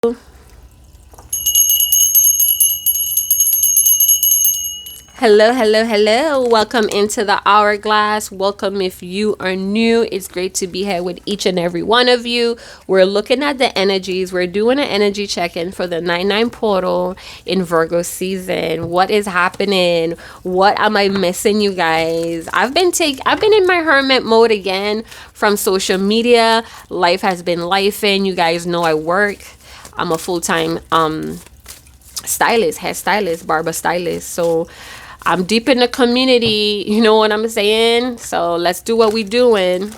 Hello, hello, hello. Welcome into the Hourglass. Welcome if you are new. It's great to be here with each and every one of you. We're looking at the energies. We're doing an energy check-in for the 9/9 portal in Virgo season. What is happening? What am I missing, you guys? I've been in my hermit mode again from social media. Life has been lifing. You guys know I work. I'm a full-time stylist, hairstylist, barber stylist. So I'm deep in the community, you know what I'm saying? So let's do what we doing.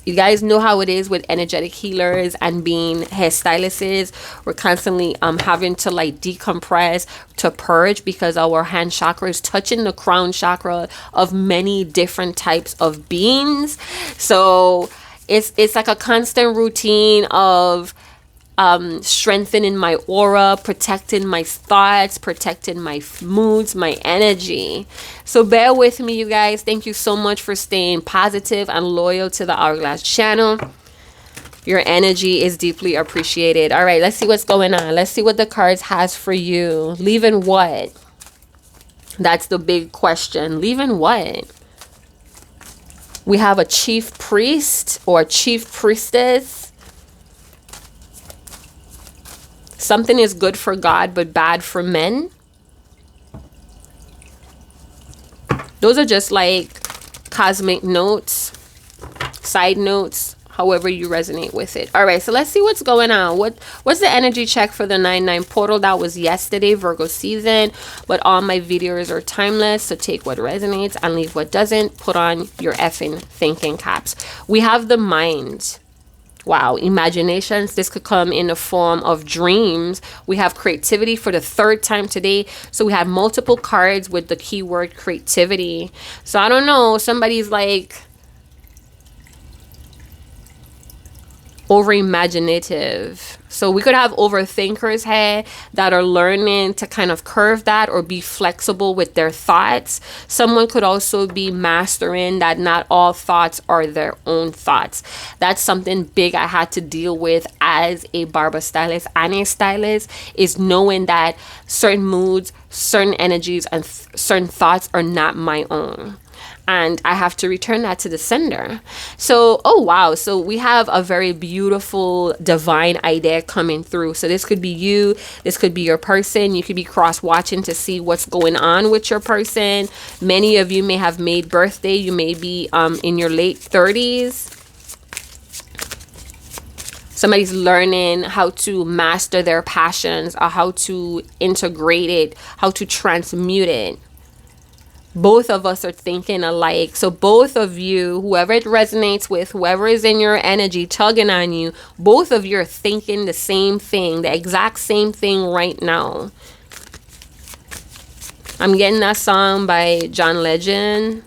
You guys know how it is with energetic healers and being hairstylists. We're constantly having to like decompress, to purge, because our hand chakra is touching the crown chakra of many different types of beings. So it's like a constant routine of strengthening my aura, protecting my thoughts, protecting my moods, my energy. So bear with me, you guys. Thank you so much for staying positive and loyal to the Hourglass channel. Your energy is deeply appreciated. All right, let's see what's going on. Let's see what the cards has for you. Leaving what? That's the big question. Leaving what? We have a chief priest or a chief priestess. Something is good for God, but bad for men. Those are just like cosmic notes, side notes, however you resonate with it. All right, so let's see what's going on. What's the energy check for the 9/9 portal? That was yesterday, Virgo season. But all my videos are timeless, so take what resonates and leave what doesn't. Put on your effing thinking caps. We have the mind. Wow, imaginations. This could come in the form of dreams. We have creativity for the third time today. So we have multiple cards with the keyword creativity. So I don't know, somebody's like over imaginative. So we could have overthinkers here that are learning to kind of curve that or be flexible with their thoughts. Someone could also be mastering that not all thoughts are their own thoughts. That's something big I had to deal with as a barber stylist and a stylist, is knowing that certain moods, certain energies, and certain thoughts are not my own. And I have to return that to the sender. So, oh wow. So we have a very beautiful divine idea coming through. So this could be you. This could be your person. You could be cross-watching to see what's going on with your person. Many of you may have made birthday. You may be in your late 30s. Somebody's learning how to master their passions, or how to integrate it, how to transmute it. Both of us are thinking alike. So both of you, whoever it resonates with, whoever is in your energy tugging on you, both of you are thinking the same thing, the exact same thing right now. I'm getting that song by John Legend,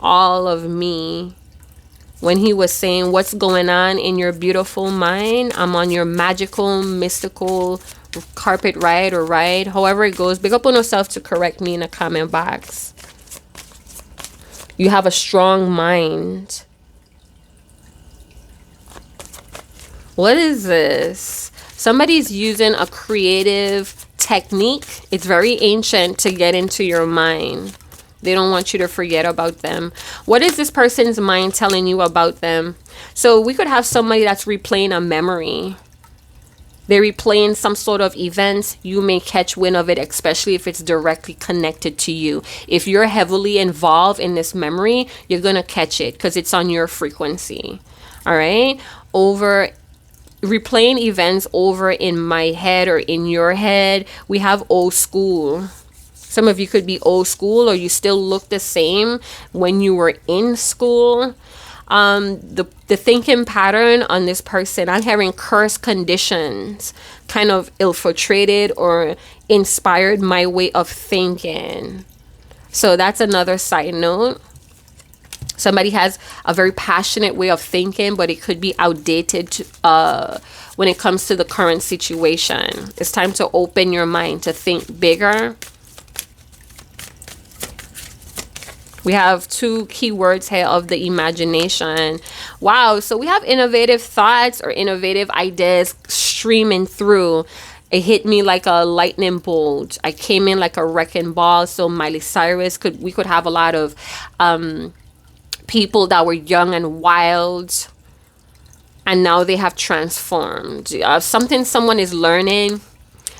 All of Me, when he was saying, what's going on in your beautiful mind? I'm on your magical, mystical carpet ride or ride, however it goes. Big up on yourself to correct me in the comment box. You have a strong mind. What is this? Somebody's using a creative technique. It's very ancient to get into your mind. They don't want you to forget about them. What is this person's mind telling you about them? So we could have somebody that's replaying a memory. They're replaying some sort of events. You may catch wind of it, especially if it's directly connected to you. If you're heavily involved in this memory, you're going to catch it because it's on your frequency. All right. Over replaying events over in my head or in your head. We have old school. Some of you could be old school, or you still look the same when you were in school. The thinking pattern on this person, I'm hearing cursed conditions kind of infiltrated or inspired my way of thinking. So that's another side note. Somebody has a very passionate way of thinking, but it could be outdated when it comes to the current situation. It's time to open your mind to think bigger. We have two keywords here of the imagination. Wow. So we have innovative thoughts or innovative ideas streaming through. It hit me like a lightning bolt. I came in like a wrecking ball. So Miley Cyrus we could have a lot of people that were young and wild, and now they have transformed. Something someone is learning.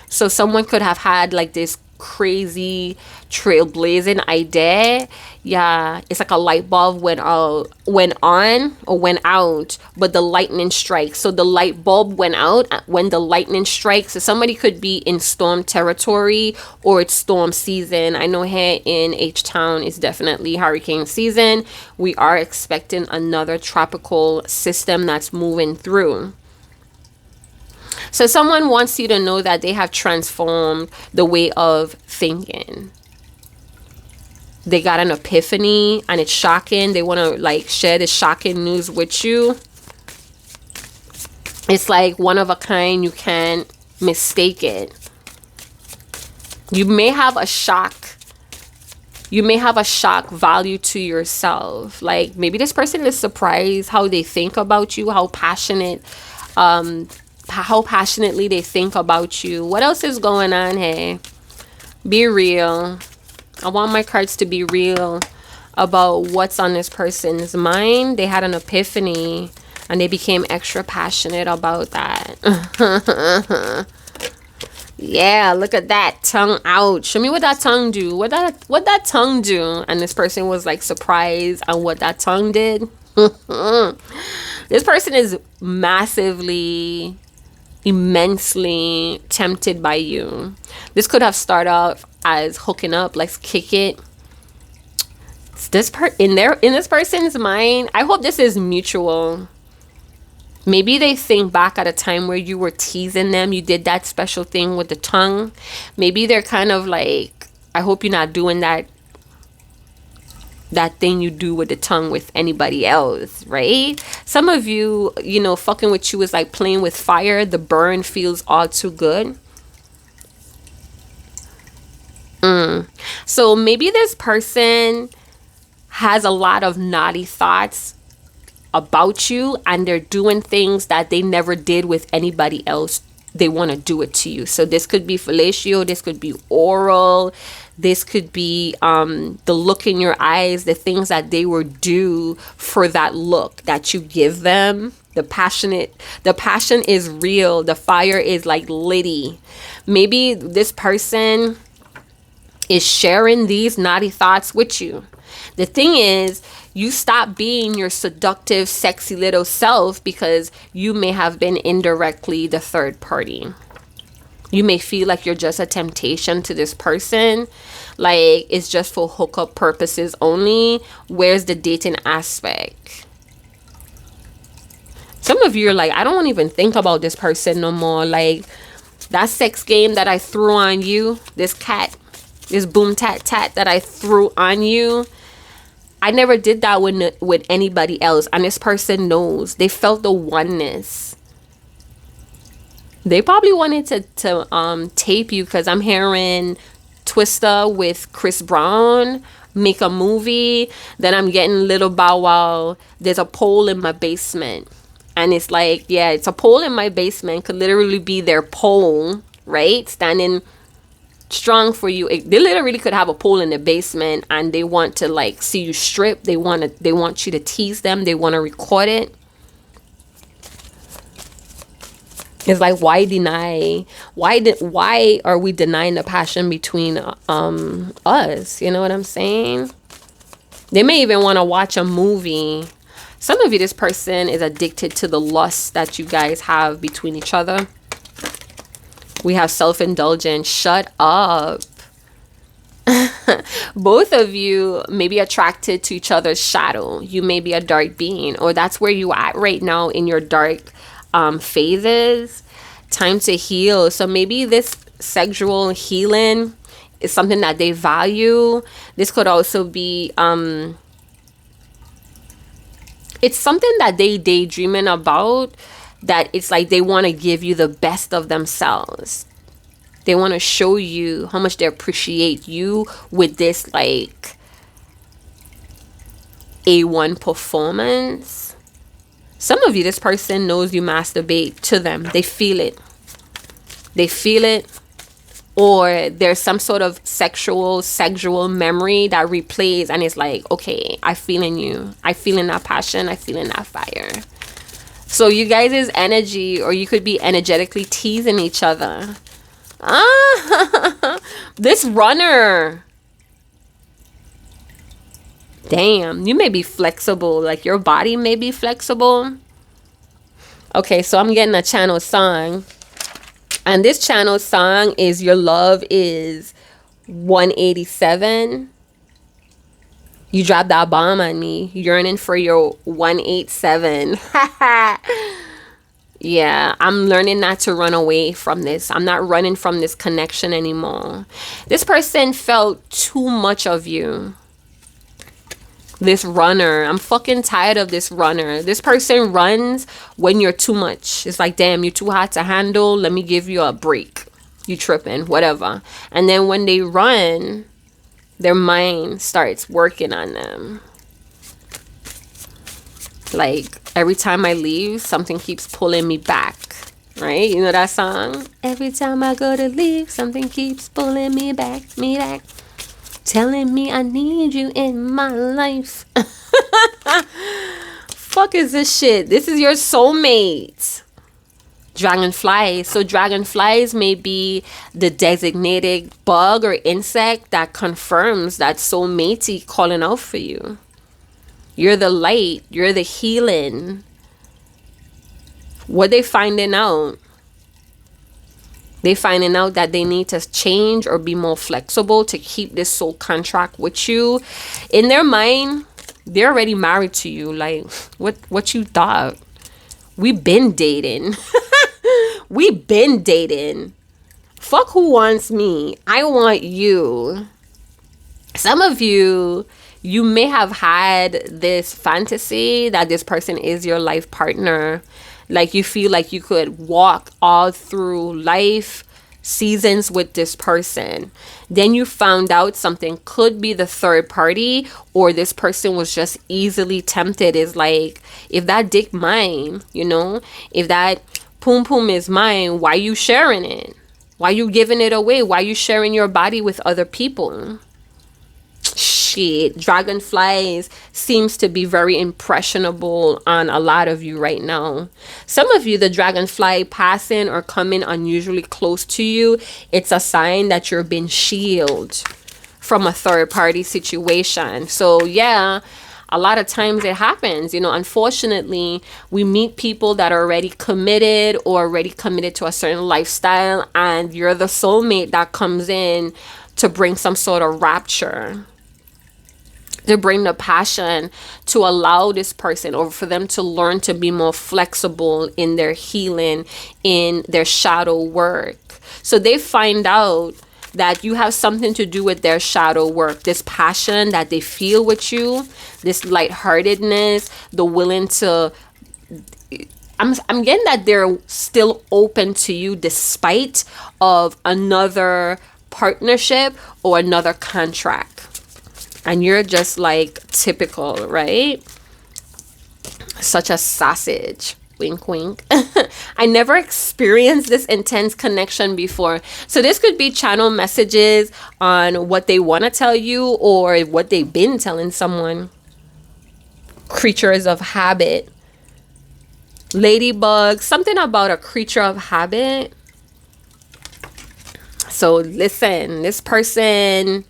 So someone could have had like this crazy trailblazing idea. Yeah, it's like a light bulb went on or went out, but the lightning strikes. So the light bulb went out when the lightning strikes. So somebody could be in storm territory, or it's storm season. I know here in H-Town it's definitely hurricane season. We are expecting another tropical system that's moving through. So someone wants you to know that they have transformed the way of thinking. They got an epiphany and it's shocking. They want to like share this shocking news with you. It's like one of a kind. You can't mistake it. You may have a shock. You may have a shock value to yourself. Like maybe this person is surprised how they think about you, how passionately they think about you. What else is going on here? Be real. I want my cards to be real about what's on this person's mind. They had an epiphany and they became extra passionate about that. Yeah, look at that tongue out. Show me what that tongue do. What that tongue do? And this person was like surprised on what that tongue did. This person is massively, immensely tempted by you. This could have started off as hooking up, let's kick it. In this person's mind, I hope this is mutual. Maybe they think back at a time where you were teasing them. You did that special thing with the tongue. Maybe they're kind of like, I hope you're not doing that thing you do with the tongue with anybody else, right? Some of you, fucking with you is like playing with fire. The burn feels all too good. So maybe this person has a lot of naughty thoughts about you, and they're doing things that they never did with anybody else. They want to do it to you. So this could be fellatio, this could be oral, this could be the look in your eyes, the things that they would do for that look that you give them. The passion is real. The fire is like litty. Maybe this person is sharing these naughty thoughts with you. The thing is, you stop being your seductive, sexy little self because you may have been indirectly the third party. You may feel like you're just a temptation to this person. Like it's just for hookup purposes only. Where's the dating aspect? Some of you are like, I don't even think about this person no more. Like that sex game that I threw on you, this boom tat tat that I threw on you, I never did that with anybody else. And this person knows. They felt the oneness. They probably wanted to tape you, because I'm hearing Twista with Chris Brown make a movie. Then I'm getting Little Bow Wow. There's a pole in my basement. And it's like, yeah, it's a pole in my basement. Could literally be their pole, right? Standing strong for you. They literally could have a pole in the basement and they want to like see you strip. They want you to tease them. They want to record it. It's like, why deny? Why are we denying the passion between us? You know what I'm saying? They may even want to watch a movie. Some of you, this person is addicted to the lust that you guys have between each other. We have self-indulgence. Shut up. Both of you may be attracted to each other's shadow. You may be a dark being, or that's where you at right now in your dark phases. Time to heal. So maybe this sexual healing is something that they value. This could also be it's something that they daydreaming about, that it's like they want to give you the best of themselves. They want to show you how much they appreciate you with this like A1 performance. Some of you, this person knows you masturbate to them. They feel it. they feel it, or there's some sort of sexual memory that replays, and it's like, okay, I feeling you. I feeling that passion. I feeling that fire. So you guys' energy, or you could be energetically teasing each other. This runner. Damn, you may be flexible. Like your body may be flexible. Okay, so I'm getting a channel song. And this channel song is Your Love is 187. You dropped that bomb on me. Yearning for your 187. Yeah, I'm learning not to run away from this. I'm not running from this connection anymore. This person felt too much of you. This runner. I'm fucking tired of this runner. This person runs when you're too much. It's like, damn, you're too hot to handle. Let me give you a break. You tripping, whatever. And then when they run, their mind starts working on them. Like, every time I leave, something keeps pulling me back. Right? You know that song? Every time I go to leave, something keeps pulling me back. Telling me I need you in my life. Fuck is this shit? This is your soulmate. Dragonflies. So dragonflies may be the designated bug or insect that confirms that soulmate calling out for you. You're the light. You're the healing. What they finding out? They finding out that they need to change or be more flexible to keep this soul contract with you. In their mind, they're already married to you. Like, what you thought? We been dating. We been dating. Fuck who wants me. I want you. Some of you may have had this fantasy that this person is your life partner. Like you feel like you could walk all through life seasons with this person. Then you found out something could be the third party, or this person was just easily tempted. Is like, if that dick mine, you know, if that poom poom is mine, why you sharing it? Why you giving it away? Why you sharing your body with other people? Shit, dragonflies seems to be very impressionable on a lot of you right now. Some of you, the dragonfly passing or coming unusually close to you, it's a sign that you're being shielded from a third party situation. So yeah, a lot of times it happens. You know, unfortunately, we meet people that are already committed to a certain lifestyle, and you're the soulmate that comes in to bring some sort of rapture, to bring the passion, to allow this person, or for them to learn to be more flexible in their healing, in their shadow work. So they find out that you have something to do with their shadow work, this passion that they feel with you, this lightheartedness, the willing to, I'm getting that they're still open to you despite of another partnership or another contract. And you're just like typical, right? Such a sausage. Wink, wink. I never experienced this intense connection before. So this could be channel messages on what they want to tell you or what they've been telling someone. Creatures of habit. Ladybug. Something about a creature of habit. So listen, this person...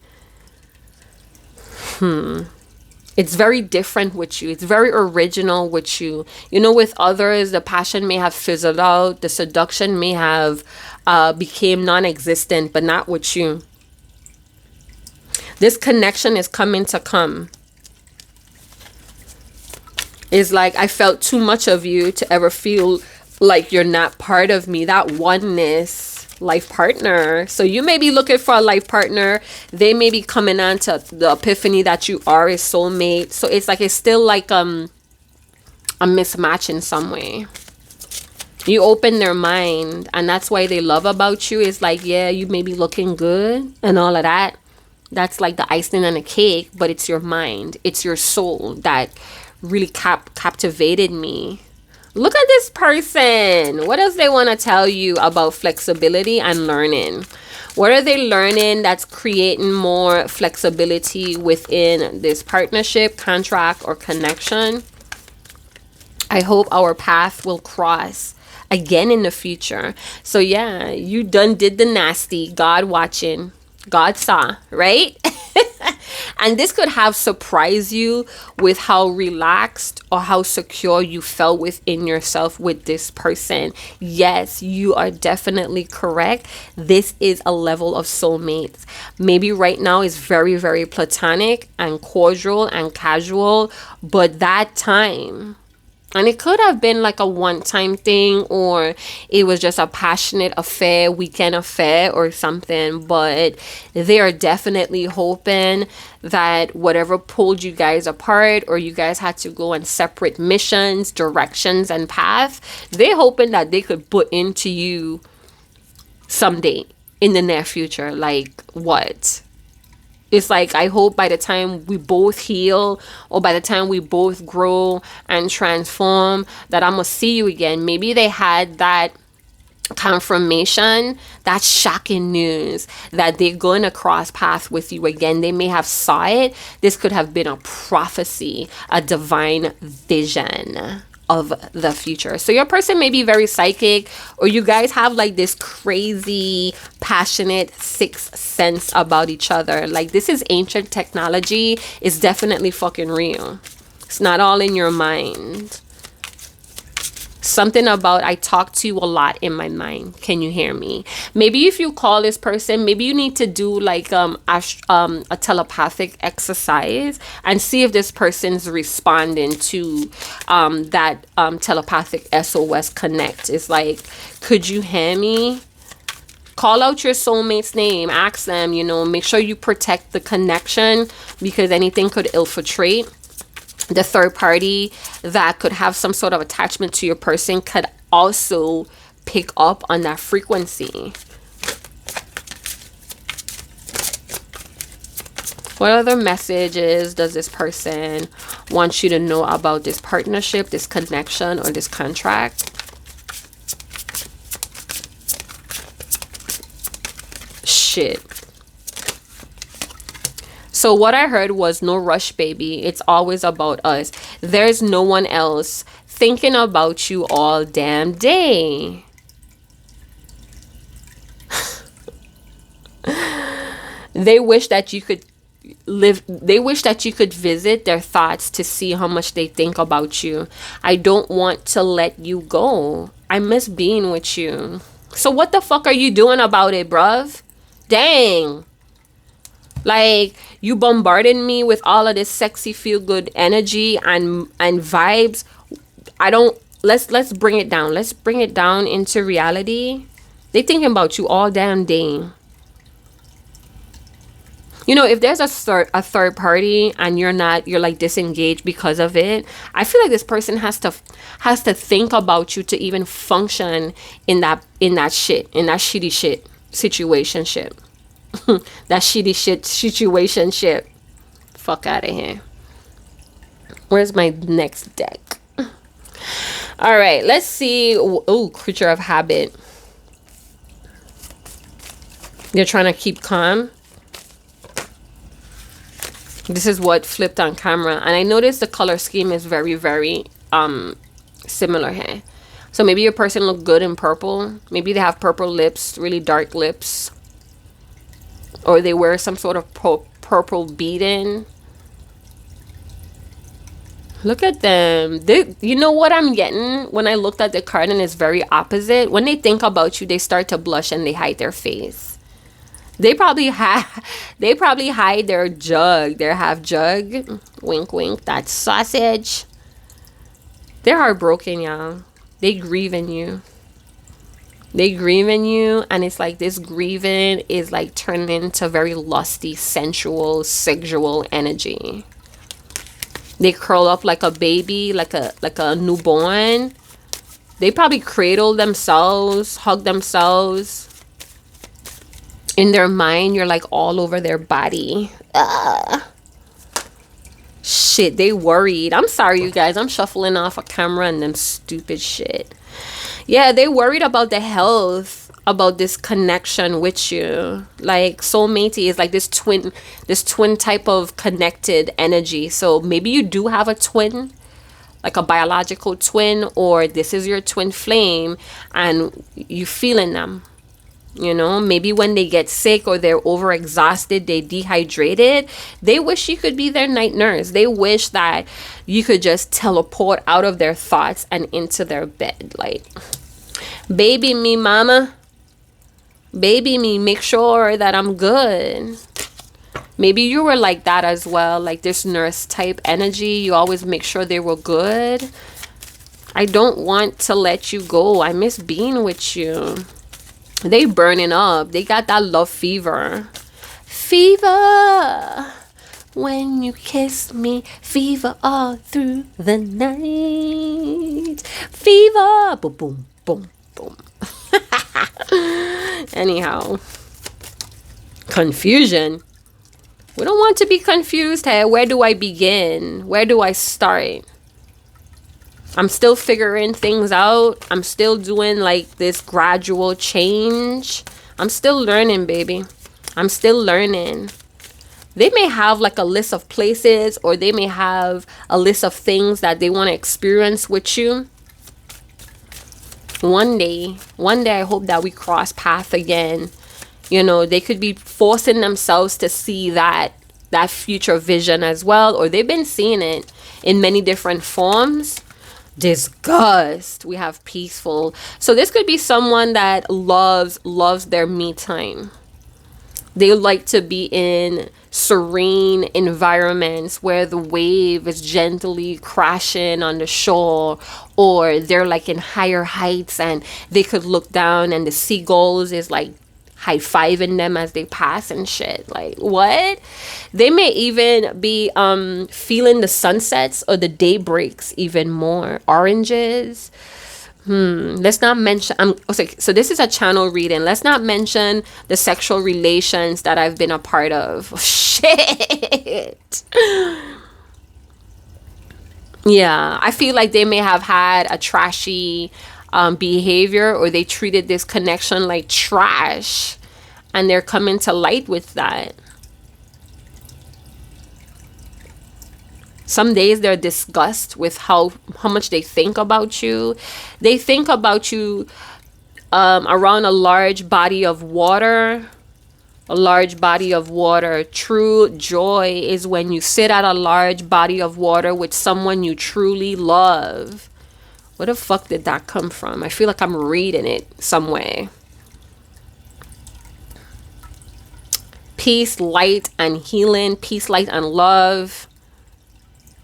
It's very different with you. It's very original with you. You know, with others, the passion may have fizzled out. The seduction may have became non-existent, but not with you. This connection is coming to come. It's like, I felt too much of you to ever feel like you're not part of me. That oneness. Life partner. So you may be looking for a life partner. They may be coming on to the epiphany that you are a soulmate. So it's like, it's still like a mismatch in some way. You open their mind, and that's why they love about you. It's like, yeah, you may be looking good and all of that. That's like the icing on the cake, but it's your mind. It's your soul that really captivated me. Look at this person. What else they want to tell you about flexibility and learning? What are they learning that's creating more flexibility within this partnership, contract, or connection? I hope our path will cross again in the future. So yeah, you done did the nasty. God watching. God saw, right? And this could have surprised you with how relaxed or how secure you felt within yourself with this person. Yes, you are definitely correct. This is a level of soulmates. Maybe right now is very, very platonic and cordial and casual, but that time, and it could have been like a one-time thing, or it was just a passionate affair, weekend affair or something. But they are definitely hoping that whatever pulled you guys apart, or you guys had to go on separate missions, directions, and paths, they're hoping that they could put into you someday in the near future. Like what? It's like, I hope by the time we both heal, or by the time we both grow and transform, that I'm going to see you again. Maybe they had that confirmation, that shocking news that they're going to cross paths with you again. They may have saw it. This could have been a prophecy, a divine vision of the future. So your person may be very psychic, or you guys have like this crazy passionate sixth sense about each other. Like, this is ancient technology. It's definitely fucking real. It's not all in your mind. Something about, I talk to you a lot in my mind. Can you hear me? Maybe if you call this person, maybe you need to do like a telepathic exercise and see if this person's responding to that telepathic SOS connect. It's like, could you hear me? Call out your soulmate's name. Ask them, make sure you protect the connection, because anything could infiltrate. The third party that could have some sort of attachment to your person could also pick up on that frequency. What other messages does this person want you to know about this partnership, this connection, or this contract? Shit. So what I heard was, no rush, baby. It's always about us. There's no one else thinking about you all damn day. They wish that you could visit their thoughts to see how much they think about you. I don't want to let you go. I miss being with you. So what the fuck are you doing about it, bruv? Dang. Like, you bombarded me with all of this sexy feel good energy and vibes. Let's bring it down. Let's bring it down into reality. They thinking about you all damn day. If there's a third party and you're like disengaged because of it, I feel like this person has to think about you to even function in that shitty shit situationship. That shitty shit situationship. Fuck out of here. Where's my next deck? All right, let's see. Oh, creature of habit. You're trying to keep calm. This is what flipped on camera, and I noticed the color scheme is very, very similar here. So maybe your person look good in purple. Maybe they have purple lips, really dark lips. Or they wear some sort of purple beading. Look at them. You know what I'm getting when I looked at the card, and it's very opposite. When they think about you, they start to blush and they hide their face. They probably hide their jug, their half jug. Wink, wink. That's sausage. They're heartbroken, y'all. They grieving you. And it's like this grieving is like turning into very lusty, sensual, sexual energy. They curl up like a baby, like a newborn. They probably cradle themselves, hug themselves. In their mind, you're like all over their body. Shit, they worried. I'm sorry, you guys. I'm shuffling off a camera and them stupid shit. Yeah, they worried about the health, about this connection with you. Like soulmate is like this twin type of connected energy. So maybe you do have a twin, like a biological twin, or this is your twin flame and you feeling them. You know, maybe when they get sick or they're overexhausted, they dehydrated, they wish you could be their night nurse. They wish that you could just teleport out of their thoughts and into their bed. Like, baby me, mama. Baby me, make sure that I'm good. Maybe you were like that as well, like this nurse type energy. You always make sure they were good. I don't want to let you go. I miss being with you. They burning up. They got that love fever. Fever. When you kiss me, fever all through the night. Fever. Boom, boom, boom, boom. Anyhow. Confusion. We don't want to be confused. Hey, where do I begin? Where do I start? I'm still figuring things out. I'm still doing like this gradual change. I'm still learning, baby. I'm still learning. They may have like a list of places, or they may have a list of things that they want to experience with you. One day I hope that we cross paths again. You know, they could be forcing themselves to see that future vision as well, or they've been seeing it in many different forms. Disgust. We have peaceful. So this could be someone that loves their me time. They like to be in serene environments where the wave is gently crashing on the shore, or they're like in higher heights and they could look down and the seagulls is like high-fiving them as they pass and shit. Like, what? They may even be feeling the sunsets or the day breaks even more. Oranges. Let's not mention, okay, so this is a channel reading. Let's not mention the sexual relations that I've been a part of. Shit. Yeah, I feel like they may have had a trashy behavior, or they treated this connection like trash, and they're coming to light with that. Some days they're disgusted with how much they think about you. They think about you around a large body of water. A large body of water. True joy is when you sit at a large body of water with someone you truly love. Where the fuck did that come from? I feel like I'm reading it some way. Peace, light, and healing. Peace, light, and love.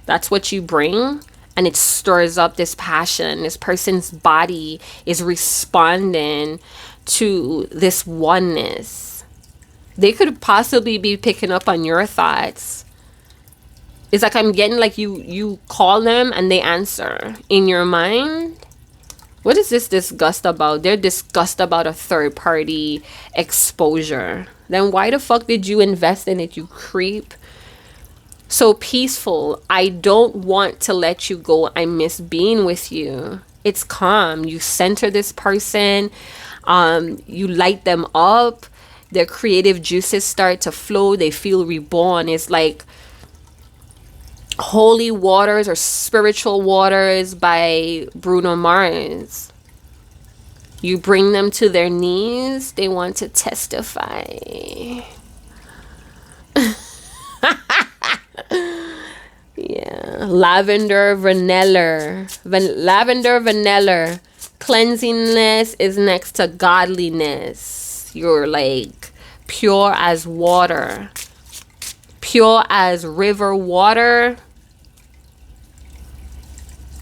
That's what you bring. And it stirs up this passion. This person's body is responding to this oneness. They could possibly be picking up on your thoughts. It's like I'm getting like you call them and they answer in your mind. What is this disgust about? They're disgust about a third party exposure. Then why the fuck did you invest in it, you creep? So peaceful. I don't want to let you go. I miss being with you. It's calm. You center this person. You light them up. Their creative juices start to flow. They feel reborn. It's like Holy Waters or Spiritual Waters by Bruno Mars. You bring them to their knees. They want to testify. Yeah. Lavender vanilla. Lavender vanilla. Cleansingness is next to godliness. You're like pure as water. Pure as river water.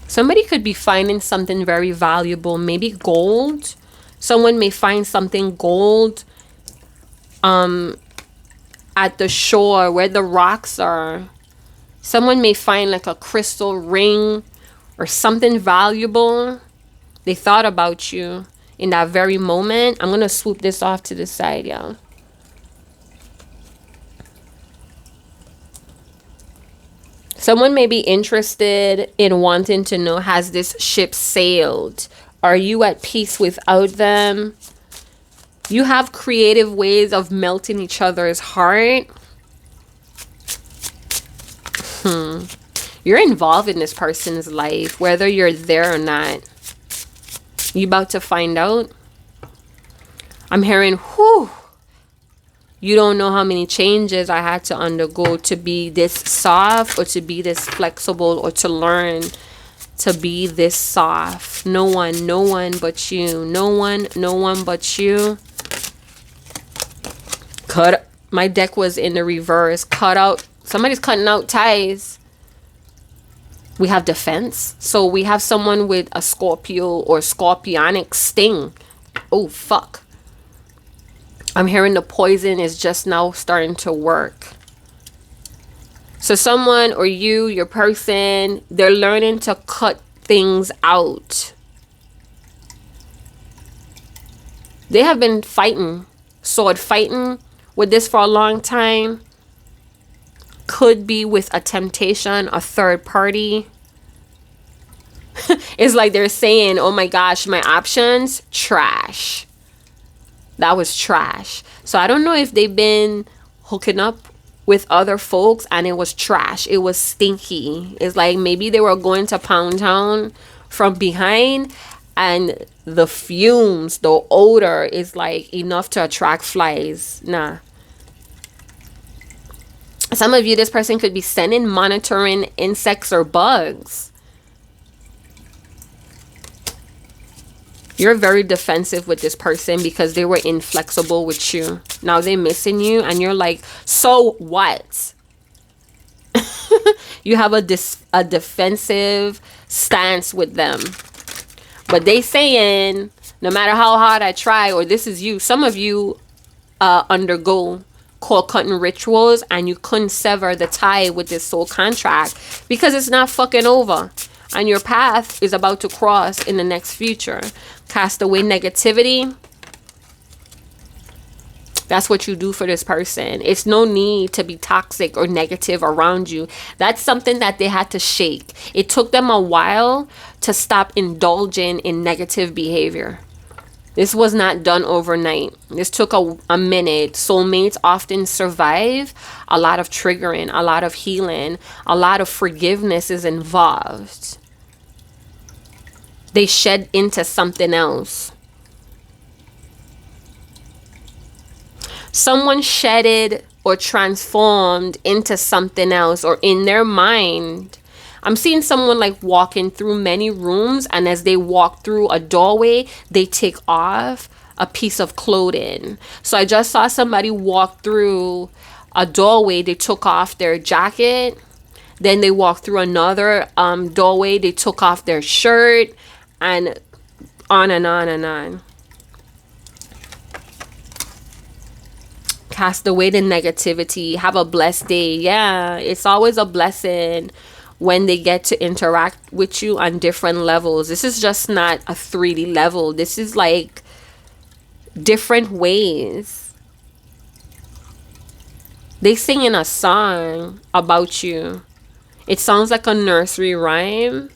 Somebody could be finding something very valuable, maybe gold. Someone may find something gold at the shore where the rocks are. Someone may find like a crystal ring or something valuable. They thought about you in that very moment. I'm going to swoop this off to the side, y'all. Someone may be interested in wanting to know, has this ship sailed? Are you at peace without them? You have creative ways of melting each other's heart. You're involved in this person's life, whether you're there or not. You about to find out? I'm hearing, whew. You don't know how many changes I had to undergo to be this soft, or to be this flexible, or to learn to be this soft. No one but you. No one but you. My deck was in the reverse. Cut out. Somebody's cutting out ties. We have defense. So we have someone with a Scorpio or scorpionic sting. Oh, fuck. I'm hearing the poison is just now starting to work. So someone, or you, your person, they're learning to cut things out. They have been fighting, sword fighting with this for a long time. Could be with a temptation, a third party. It's like they're saying, oh my gosh, my options, trash. That was trash. So I don't know if they've been hooking up with other folks and it was trash. It was stinky. It's like maybe they were going to Pound Town from behind and the fumes, the odor is like enough to attract flies. Nah. Some of you, this person could be sending, monitoring insects or bugs. You're very defensive with this person because they were inflexible with you. Now they're missing you and you're like, so what? You have a defensive stance with them. But they saying, no matter how hard I try, or this is you. Some of you undergo cord cutting rituals and you couldn't sever the tie with this soul contract because it's not fucking over. And your path is about to cross in the next future. Cast away negativity. That's what you do for this person. It's no need to be toxic or negative around you. That's something that they had to shake. It took them a while to stop indulging in negative behavior. This was not done overnight. This took a minute. Soulmates often survive a lot of triggering, a lot of healing, a lot of forgiveness is involved. They shed into something else. Someone shedded or transformed into something else, or in their mind. I'm seeing someone like walking through many rooms, and as they walk through a doorway, they take off a piece of clothing. So I just saw somebody walk through a doorway, they took off their jacket. Then they walked through another doorway, they took off their shirt. And on and on and on. Cast away the negativity. Have a blessed day. Yeah, it's always a blessing when they get to interact with you on different levels. This is just not a 3D level. This is like different ways. They singing a song about you. It sounds like a nursery rhyme.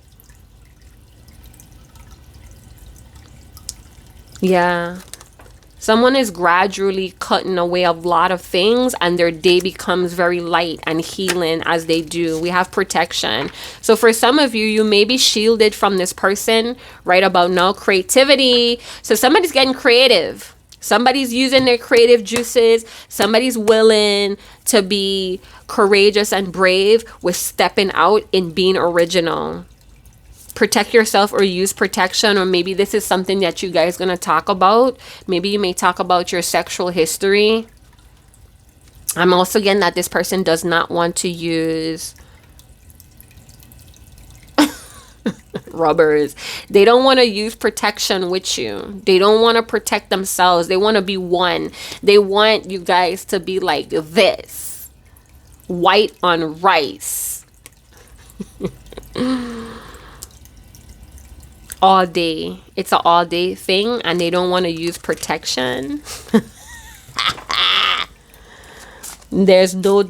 Yeah. Someone is gradually cutting away a lot of things and their day becomes very light and healing as they do. We have protection. So for some of you, you may be shielded from this person right about now. Creativity. So somebody's getting creative. Somebody's using their creative juices. Somebody's willing to be courageous and brave with stepping out and being original. Protect yourself or use protection, or maybe this is something that you guys going to talk about. Maybe you may talk about your sexual history. I'm also getting that this person does not want to use rubbers. They don't want to use protection with you. They don't want to protect themselves. They want to be one. They want you guys to be like this. White on rice. All day. It's an all day thing and they don't want to use protection. There's no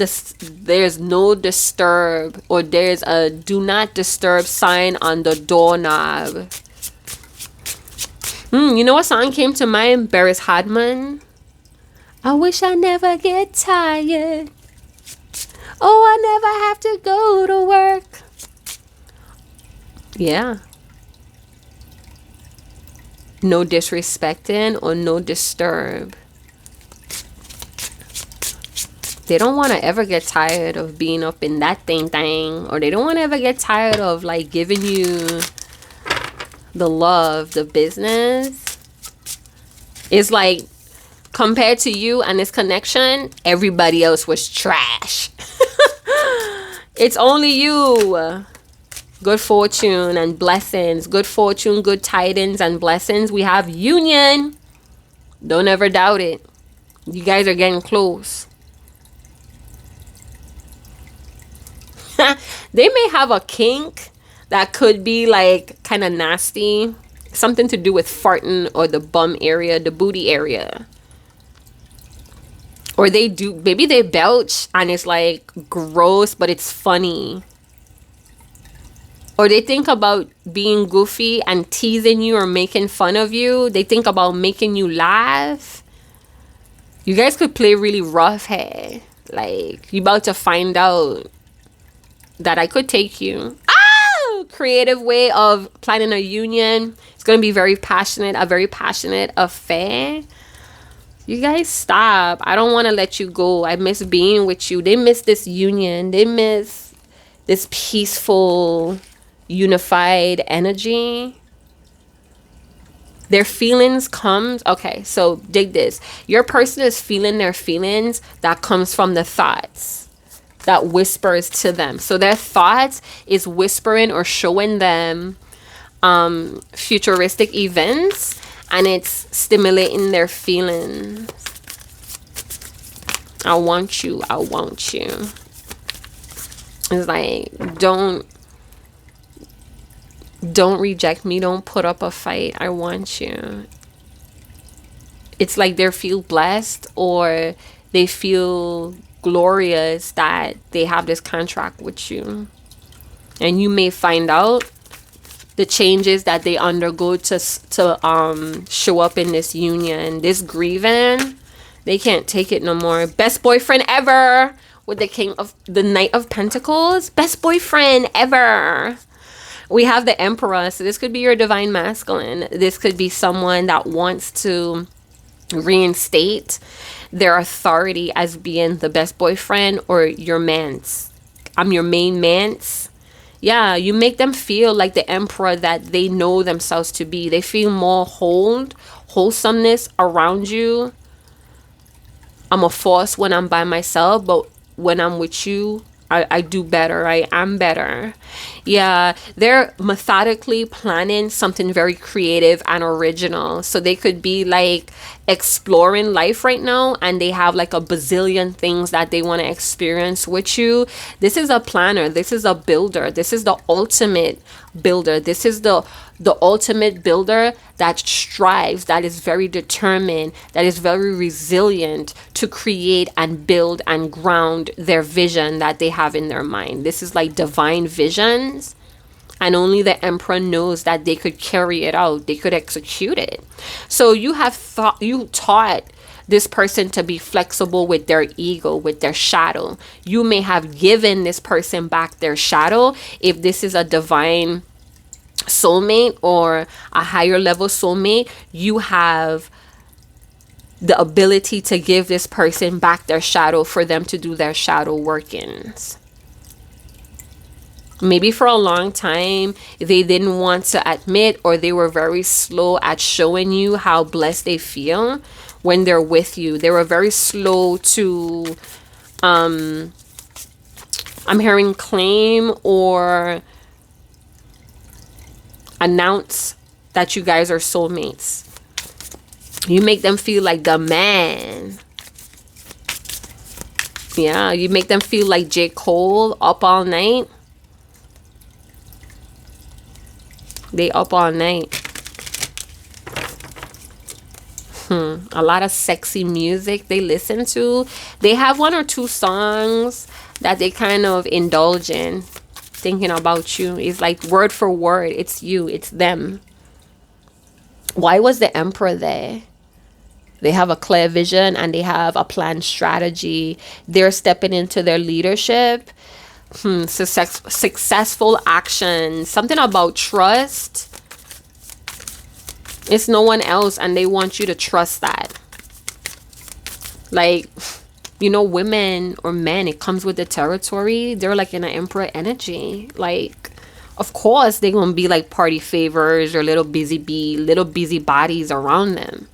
disturb, or there's a do not disturb sign on the doorknob. You know what song came to mind? Beres Hadman. I wish I never get tired. Oh, I never have to go to work. Yeah. No disrespecting or no disturb. They don't want to ever get tired of being up in that thing, or they don't want to ever get tired of like giving you the love, the business. It's like, compared to you and this connection, everybody else was trash. It's only you. Good fortune and blessings. Good fortune, good tidings and blessings. We have union. Don't ever doubt it. You guys are getting close. They may have a kink that could be like kind of nasty. Something to do with farting or the bum area, the booty area. Or maybe they belch and it's like gross, but it's funny. Or they think about being goofy and teasing you or making fun of you. They think about making you laugh. You guys could play really rough here. Like, you about to find out that I could take you. Creative way of planning a union. It's going to be a very passionate affair. You guys stop. I don't want to let you go. I miss being with you. They miss this union. They miss this peaceful, unified energy. Their feelings comes. Okay, so dig this. Your person is feeling their feelings that comes from the thoughts that whispers to them. So their thoughts is whispering or showing them futuristic events, and it's stimulating their feelings. I want you. I want you. It's like, don't reject me. Don't put up a fight. I want you. It's like they feel blessed, or they feel glorious that they have this contract with you. And you may find out the changes that they undergo to show up in this union. This grieving, they can't take it no more. Best boyfriend ever with the Knight of Pentacles. Best boyfriend ever. We have the Emperor. So this could be your divine masculine. This could be someone that wants to reinstate their authority as being the best boyfriend or your man's. I'm your main man's. Yeah, you make them feel like the emperor that they know themselves to be. They feel more wholesomeness around you. I'm a force when I'm by myself, but when I'm with you, I do better. I am better. Yeah, they're methodically planning something very creative and original. So they could be like exploring life right now, and they have like a bazillion things that they want to experience with you. This is a planner. This is a builder. This is the ultimate builder. This is the ultimate builder that strives, that is very determined, that is very resilient to create and build and ground their vision that they have in their mind. This is like divine visions, and only the emperor knows that they could carry it out. They could execute it. So you taught this person to be flexible with their ego, with their shadow. You may have given this person back their shadow. If this is a divine soulmate or a higher level soulmate, you have the ability to give this person back their shadow for them to do their shadow workings. Maybe for a long time they didn't want to admit, or they were very slow at showing you how blessed they feel when they're with you. They were very slow to I'm hearing claim or announce that you guys are soulmates. You make them feel like the man. Yeah, you make them feel like J. Cole, up all night. They up all night. A lot of sexy music they listen to. They have one or two songs that they kind of indulge in, thinking about you. It's like word for word. It's you. It's them. Why was the Emperor there? They have a clear vision and they have a planned strategy. They're stepping into their leadership. Successful action. Something about trust. It's no one else and they want you to trust that. Like, you know, women or men, it comes with the territory. They're like in an Emperor energy. Like, of course, they're going to be like party favors or little busybodies around them,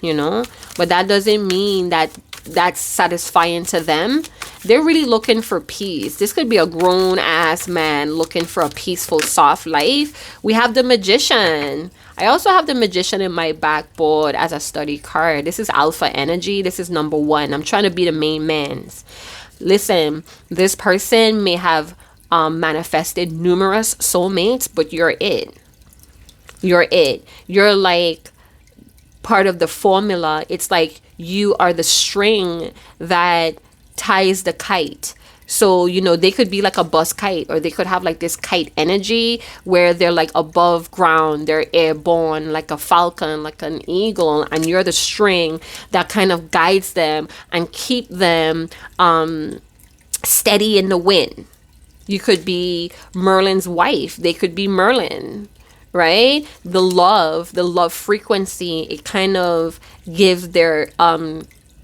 you know? But that doesn't mean that that's satisfying to them. They're really looking for peace. This could be a grown ass man looking for a peaceful, soft life. We have the Magician. I also have the Magician in my backboard as a study card. This is alpha energy. This is number 1. I'm trying to be the main man's. Listen, this person may have manifested numerous soulmates, but you're it. You're it. You're like part of the formula. It's like you are the string that ties the kite. So, you know, they could be like a bus kite, or they could have like this kite energy where they're like above ground, they're airborne, like a falcon, like an eagle, and you're the string that kind of guides them and keep them steady in the wind. You could be Merlin's wife. They could be Merlin, right? The love frequency, it kind of gives their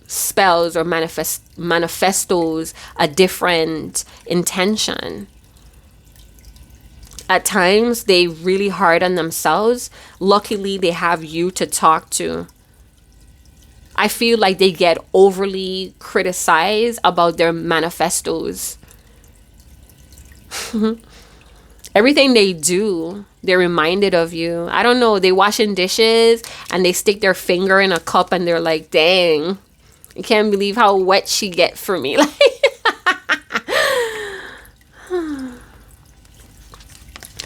spells or manifestos a different intention. At times they really hard on themselves. Luckily they have you to talk to. I feel like they get overly criticized about their manifestos. Everything they do, they're reminded of you. I don't know, they washing dishes and they stick their finger in a cup and they're like, dang, I can't believe how wet she get for me. Like,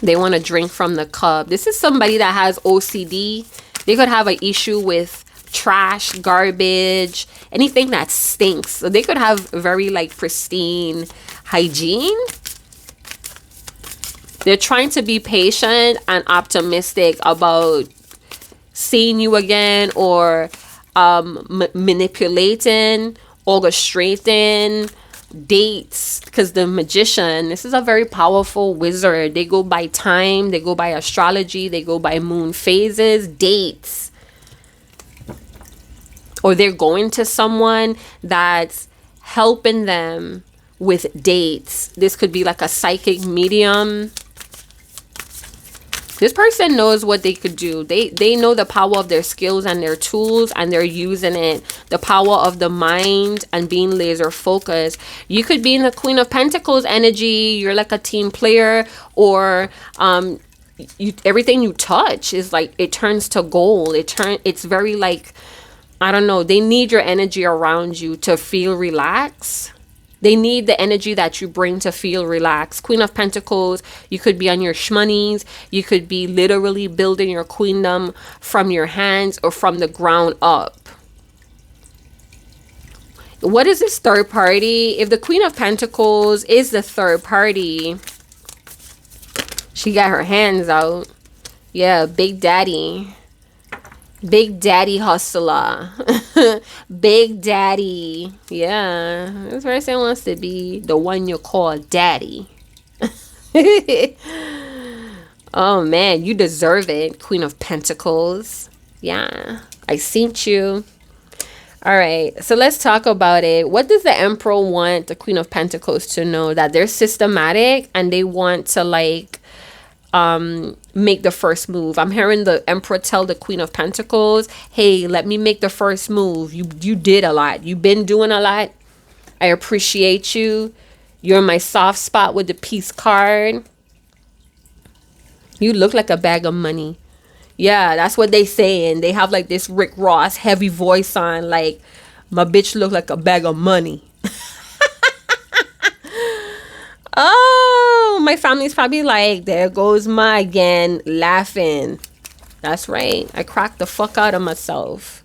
they want to drink from the cup. This is somebody that has OCD. They could have an issue with trash, garbage, anything that stinks. So they could have very like pristine hygiene. They're trying to be patient and optimistic about seeing you again, or manipulating, orchestrating dates. Because the Magician, this is a very powerful wizard. They go by time, they go by astrology, they go by moon phases, dates. Or they're going to someone that's helping them with dates. This could be like a psychic medium. This person knows what they could do. They know the power of their skills and their tools, and they're using it. The power of the mind and being laser focused. You could be in the Queen of Pentacles energy. You're like a team player, or everything you touch is like, it turns to gold. It's very like, I don't know. They need your energy around you to feel relaxed. They need the energy that you bring to feel relaxed. Queen of Pentacles, you could be on your shmoneys. You could be literally building your queendom from your hands or from the ground up. What is this third party? If the Queen of Pentacles is the third party, she got her hands out. Yeah, Big Daddy. Big Daddy hustler. Big Daddy. Yeah, this person wants to be the one you call daddy. Oh man, you deserve it, Queen of Pentacles. Yeah, I seen you. All right, so let's talk about it. What does the Emperor want the Queen of Pentacles to know? That they're systematic and they want to like make the first move. I'm hearing the Emperor tell the Queen of Pentacles, hey, let me make the first move. You did a lot. You've been doing a lot. I appreciate you. You're my soft spot with the peace card. You look like a bag of money. Yeah, that's what they saying. They have like this Rick Ross heavy voice on, like, my bitch look like a bag of money. Oh, my family's probably like, there goes Ma again, laughing. That's right. I cracked the fuck out of myself.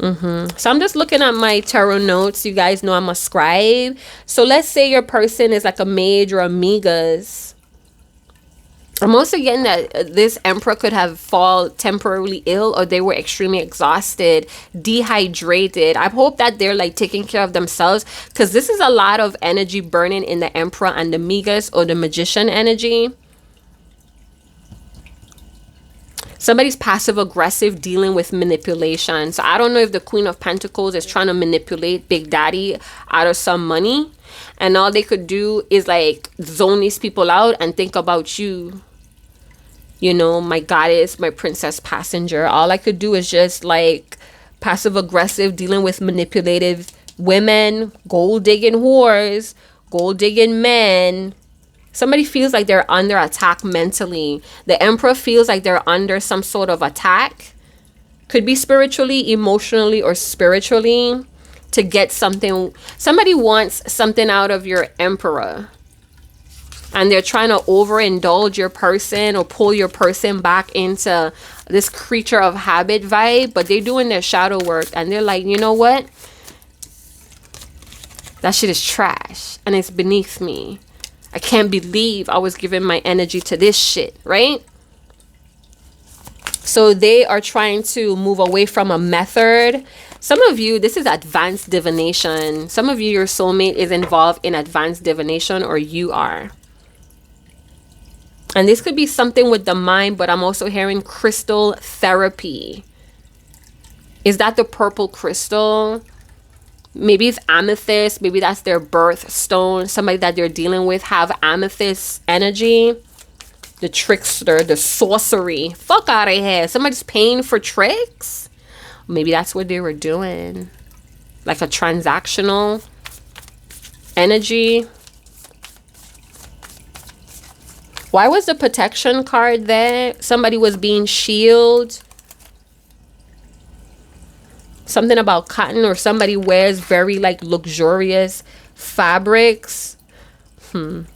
So I'm just looking at my tarot notes. You guys know I'm a scribe. So let's say your person is like a mage or a migas. I'm also getting that this emperor could have fall temporarily ill, or they were extremely exhausted, dehydrated. I hope that they're like taking care of themselves, because this is a lot of energy burning in the emperor and the migas or the magician energy. Somebody's passive aggressive, dealing with manipulation. So I don't know if the Queen of Pentacles is trying to manipulate Big Daddy out of some money, and all they could do is like zone these people out and think about you. You know, my goddess, my princess passenger. All I could do is just like passive aggressive, dealing with manipulative women, gold digging whores, gold digging men. Somebody feels like they're under attack mentally. The emperor feels like they're under some sort of attack. Could be spiritually, emotionally, or spiritually, to get something. Somebody wants something out of your emperor, and they're trying to overindulge your person or pull your person back into this creature of habit vibe. But they're doing their shadow work, and they're like, you know what? That shit is trash, and it's beneath me. I can't believe I was giving my energy to this shit, right? So they are trying to move away from a method. Some of you, this is advanced divination. Some of you, your soulmate is involved in advanced divination, or you are. And this could be something with the mind, but I'm also hearing crystal therapy. Is that the purple crystal? Maybe it's amethyst. Maybe that's their birthstone. Somebody that they're dealing with have amethyst energy. The trickster, the sorcery. Fuck out of here. Somebody's paying for tricks. Maybe that's what they were doing. Like a transactional energy. Why was the protection card there? Somebody was being shielded. Something about cotton, or somebody wears very like luxurious fabrics. Hold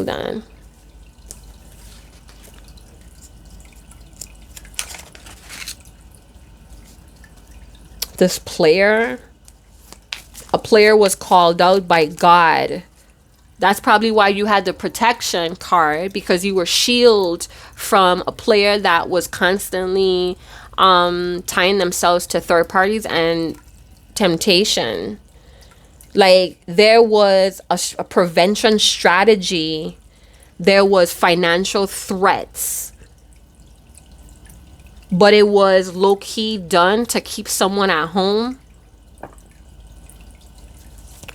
on. This player, a player was called out by God. That's probably why you had the protection card, because you were shielded from a player that was constantly tying themselves to third parties and temptation. Like there was a prevention strategy. There was financial threats. But it was low-key done to keep someone at home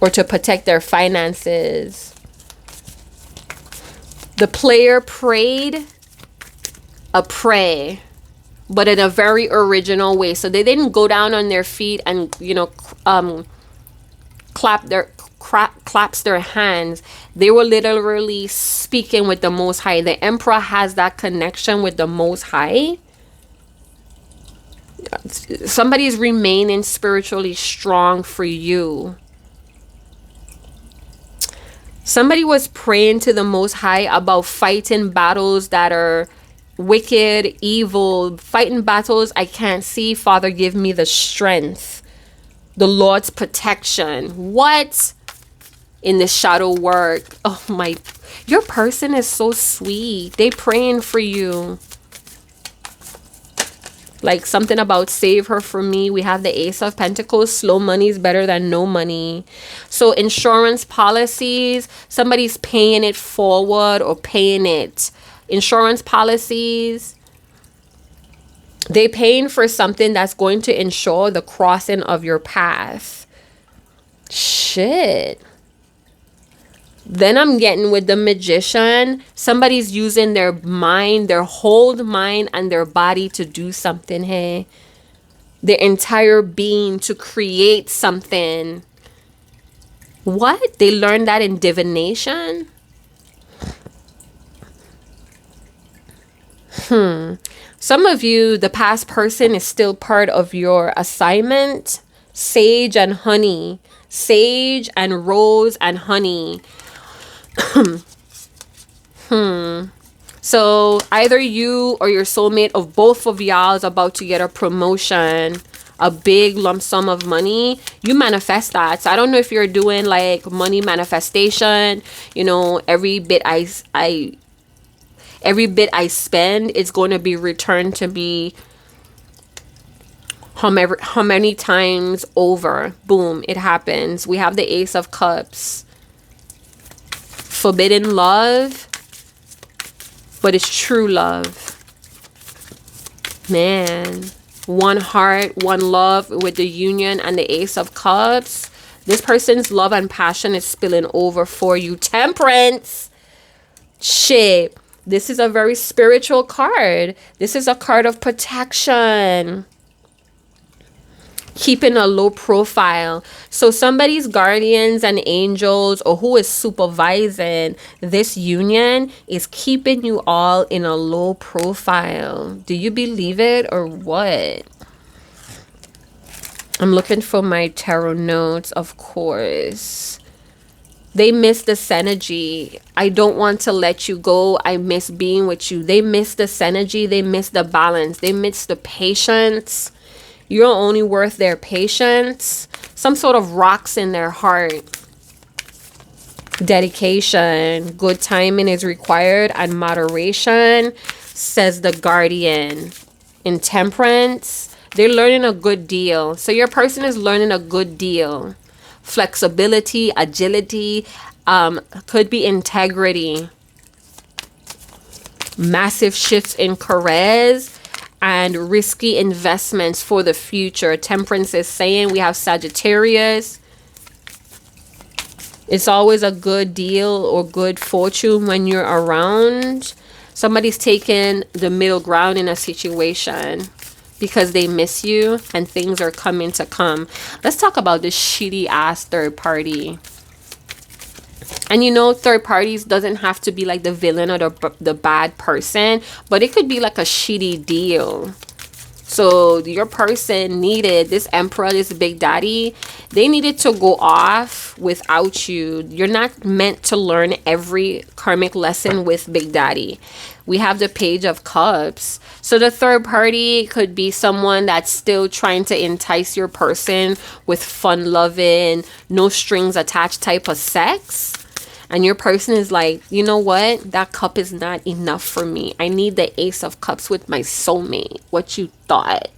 or to protect their finances. The player prayed a prayer, but in a very original way. So they didn't go down on their feet and, you know, claps their hands. They were literally speaking with the Most High. The Emperor has that connection with the Most High. Somebody's remaining spiritually strong for you. Somebody was praying to the Most High about fighting battles that are wicked, evil, fighting battles I can't see. Father, give me the strength, the Lord's protection. What? In the shadow work. Oh my, your person is so sweet. They praying for you. Like something about save her from me. We have the Ace of Pentacles. Slow money is better than no money. So insurance policies, somebody's paying it forward or paying it. Insurance policies, they paying for something that's going to ensure the crossing of your path. Shit. Then I'm getting with the Magician. Somebody's using their mind, their whole mind and their body to do something here. Their entire being to create something. What? They learned that in divination? Some of you, the past person is still part of your assignment. Sage and honey. Sage and rose and honey. So either you or your soulmate, of both of y'all, is about to get a promotion, a big lump sum of money. You manifest that. So I don't know if you're doing like money manifestation, you know, every bit I spend, it's going to be returned to me how many times over. Boom, it happens. We have the Ace of Cups. Forbidden love, but it's true love. Man, one heart, one love with the Union and the Ace of Cups. This person's love and passion is spilling over for you. Temperance. Shit. This is a very spiritual card. This is a card of protection. Keeping a low profile. So somebody's guardians and angels, or who is supervising this union, is keeping you all in a low profile. Do you believe it or what? I'm looking for my tarot notes, of course. They miss the synergy. I don't want to let you go. I miss being with you. They miss the synergy. They miss the balance. They miss the patience. You're only worth their patience. Some sort of rocks in their heart. Dedication. Good timing is required and moderation, says the guardian. Intemperance. They're learning a good deal. So your person is learning a good deal. Flexibility, agility, could be integrity. Massive shifts in careers and risky investments for the future. Temperance is saying we have Sagittarius. It's always a good deal or good fortune when you're around. Somebody's taking the middle ground in a situation because they miss you and things are coming to come. Let's talk about this shitty ass third party. And you know, third parties doesn't have to be like the villain or the bad person, but it could be like a shitty deal. So your person needed this emperor, this big daddy, they needed to go off without you. You're not meant to learn every karmic lesson with big daddy. We have the Page of Cups. So the third party could be someone that's still trying to entice your person with fun loving, no strings attached type of sex. And your person is like, you know what? That cup is not enough for me. I need the Ace of Cups with my soulmate. What you thought?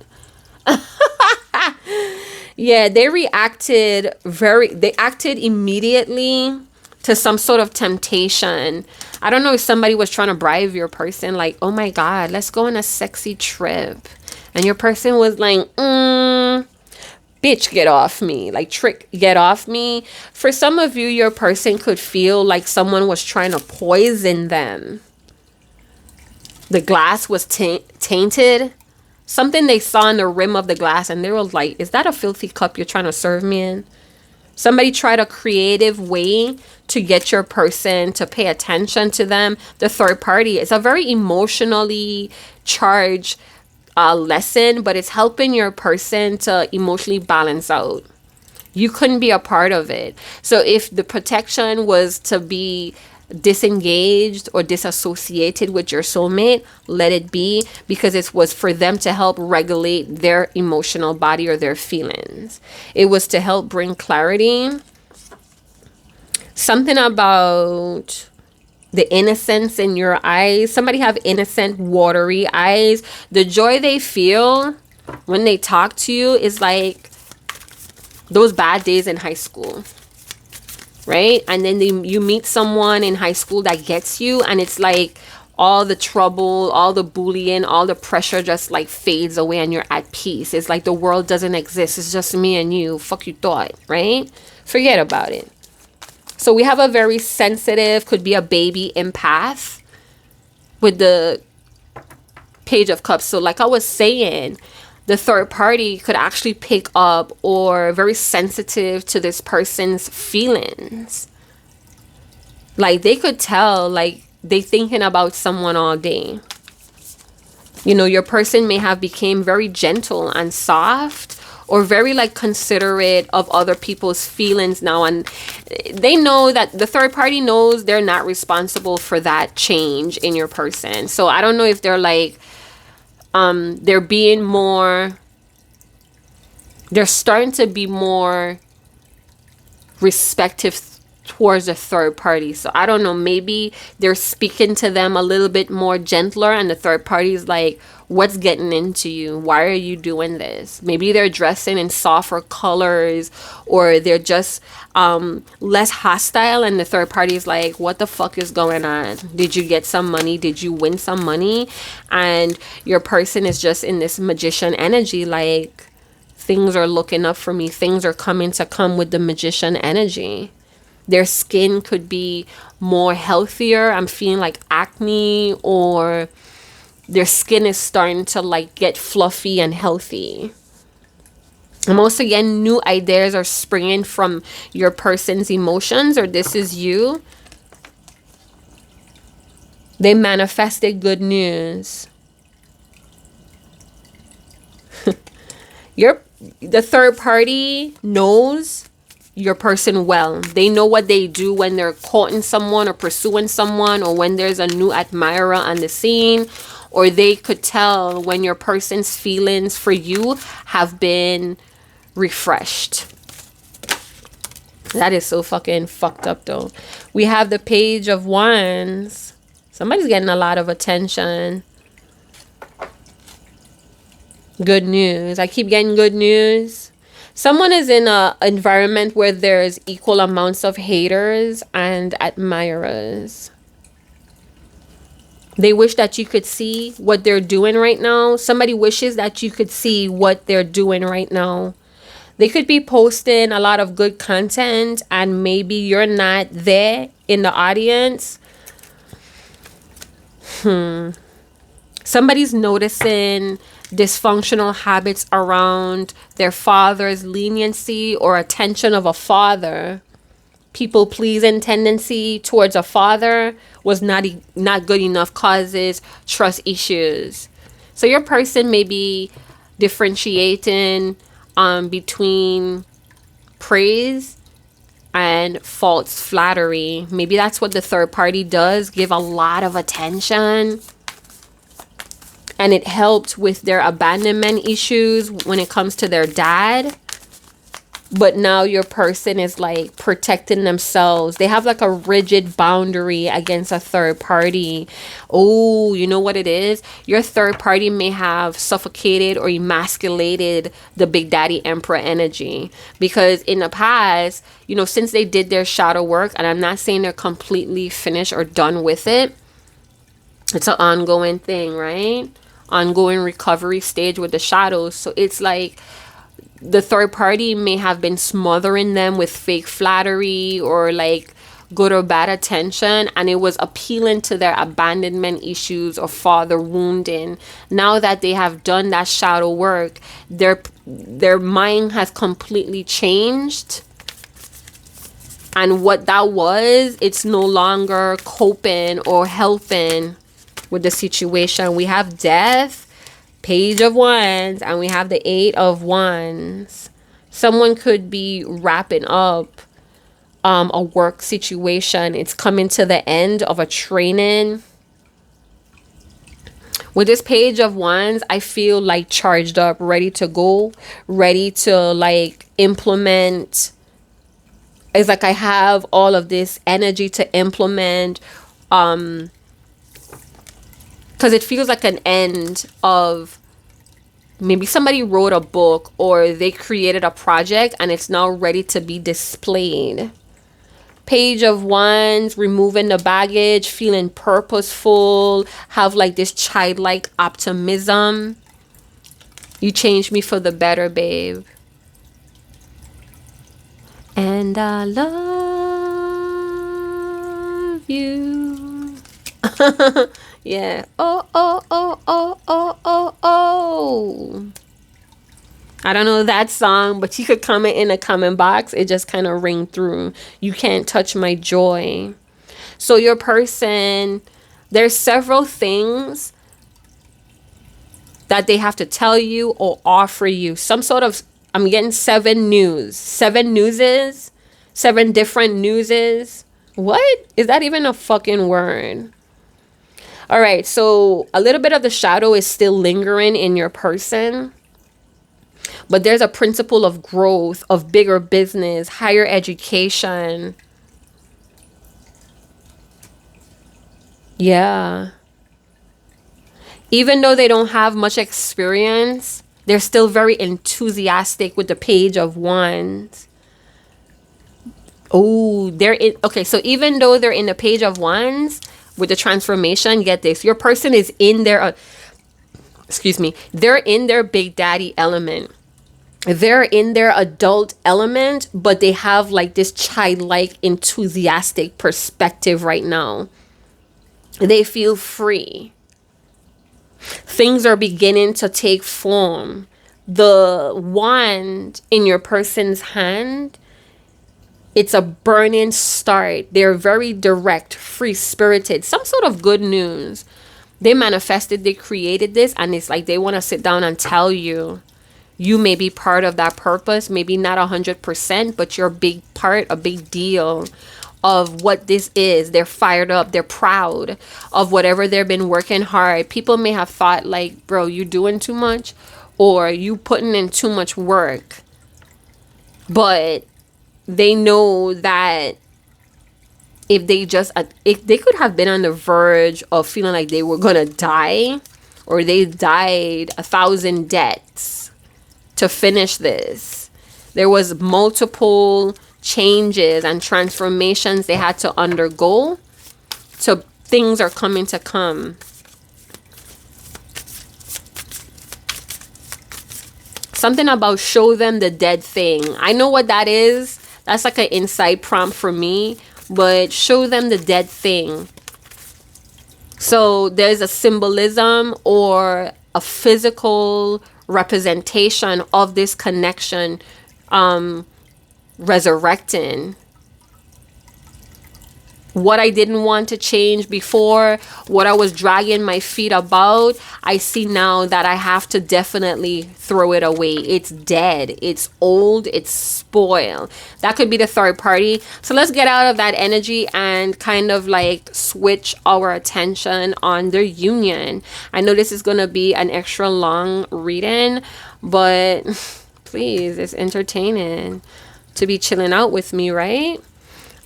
Yeah, they acted immediately to some sort of temptation. I don't know if somebody was trying to bribe your person, like, oh my God, let's go on a sexy trip. And your person was like, bitch, get off me. Like, trick, get off me. For some of you, your person could feel like someone was trying to poison them. The glass was tainted. Something they saw in the rim of the glass, and they were like, is that a filthy cup you're trying to serve me in? Somebody tried a creative way to get your person to pay attention to them. The third party is a very emotionally charged lesson, but it's helping your person to emotionally balance out. You couldn't be a part of it. So if the protection was to be disengaged or disassociated with your soulmate, let it be, because it was for them to help regulate their emotional body or their feelings. It was to help bring clarity. Something about the innocence in your eyes. Somebody have innocent, watery eyes. The joy they feel when they talk to you is like those bad days in high school, right? And then you meet someone in high school that gets you, and it's like all the trouble, all the bullying, all the pressure just like fades away and you're at peace. It's like the world doesn't exist. It's just me and you. Fuck you thought, right? Forget about it. So we have a very sensitive, could be a baby empath with the Page of Cups. So like I was saying, the third party could actually pick up or very sensitive to this person's feelings. Like they could tell, like they thinking about someone all day. You know, your person may have became very gentle and soft, or very like considerate of other people's feelings now, and they know that the third party knows they're not responsible for that change in your person. So I don't know if they're like they're being more, they're starting to be more respectful towards a third party. So I don't know, maybe they're speaking to them a little bit more gentler, and the third party is like, what's getting into you? Why are you doing this? Maybe they're dressing in softer colors, or they're just less hostile, and the third party is like, what the fuck is going on? Did you get some money? Did you win some money? And your person is just in this magician energy, like, things are looking up for me. Things are coming to come with the magician energy. Their skin could be more healthier. I'm feeling like acne, or their skin is starting to like get fluffy and healthy. I'm also getting new ideas are springing from your person's emotions, or this is you. They manifested good news. The third party knows your person well. They know what they do when they're courting someone or pursuing someone, or when there's a new admirer on the scene, or they could tell when your person's feelings for you have been refreshed. That is so fucking fucked up though. We have the Page of Wands. Somebody's getting a lot of attention. Good news. I keep getting good news. Someone is in an environment where there's equal amounts of haters and admirers. They wish that you could see what they're doing right now. Somebody wishes that you could see what they're doing right now. They could be posting a lot of good content, and maybe you're not there in the audience. Somebody's noticing dysfunctional habits around their father's leniency or attention of a father. People pleasing tendency towards a father was not good enough, causes trust issues. So your person may be differentiating between praise and false flattery. Maybe that's what the third party does, give a lot of attention. And it helped with their abandonment issues when it comes to their dad. But now your person is like protecting themselves. They have like a rigid boundary against a third party. Oh, you know what it is? Your third party may have suffocated or emasculated the Big Daddy Emperor energy. Because in the past, since they did their shadow work, and I'm not saying they're completely finished or done with it. It's an ongoing thing, right? Ongoing recovery stage with the shadows. So it's like the third party may have been smothering them with fake flattery or like good or bad attention, and it was appealing to their abandonment issues or father wounding. Now that they have done that shadow work, their mind has completely changed, and what that was, it's no longer coping or helping with the situation. We have Death, Page of Wands, and we have the Eight of Wands. Someone could be wrapping up a work situation. It's coming to the end of a training. With this Page of Wands, I feel like charged up, ready to go, ready to like implement. It's like I have all of this energy to implement. Because it feels like an end of, maybe somebody wrote a book or they created a project and it's now ready to be displayed. Page of Wands, removing the baggage, feeling purposeful, have like this childlike optimism. You changed me for the better, babe. And I love you. Yeah. Oh. I don't know that song, but you could comment in the comment box. It just kind of ring through. You can't touch my joy. So your person, there's several things that they have to tell you or offer you. Some sort of I'm getting 7 news. 7 newses. 7 different newses. What? Is that even a fucking word? All right, so a little bit of the shadow is still lingering in your person. But there's a principle of growth, of bigger business, higher education. Yeah. Even though they don't have much experience, they're still very enthusiastic with the Page of Wands. Oh, they're in. Okay, so even though they're in the Page of Wands with the transformation, get this. Your person is in their, excuse me, they're in their big daddy element. They're in their adult element, but they have like this childlike, enthusiastic perspective right now. They feel free. Things are beginning to take form. The wand in your person's hand, it's a burning start. They're very direct, free-spirited, some sort of good news. They manifested, they created this, and it's like they want to sit down and tell you. You may be part of that purpose, maybe not 100%, but you're a big part, a big deal of what this is. They're fired up. They're proud of whatever they've been working hard. People may have thought like, bro, you doing too much or you putting in too much work. But they know that if they could have been on the verge of feeling like they were going to die, or they died 1,000 deaths to finish this. There was multiple changes and transformations they had to undergo. So things are coming to come. Something about show them the dead thing. I know what that is. That's like an inside prompt for me. But show them the dead thing. So there's a symbolism or a physical representation of this connection resurrecting. What I didn't want to change before, what I was dragging my feet about, I see now that I have to definitely throw it away. It's dead. It's old. It's spoiled. That could be the third party. So let's get out of that energy and kind of like switch our attention on their union. I know this is going to be an extra long reading, but please, it's entertaining to be chilling out with me, right?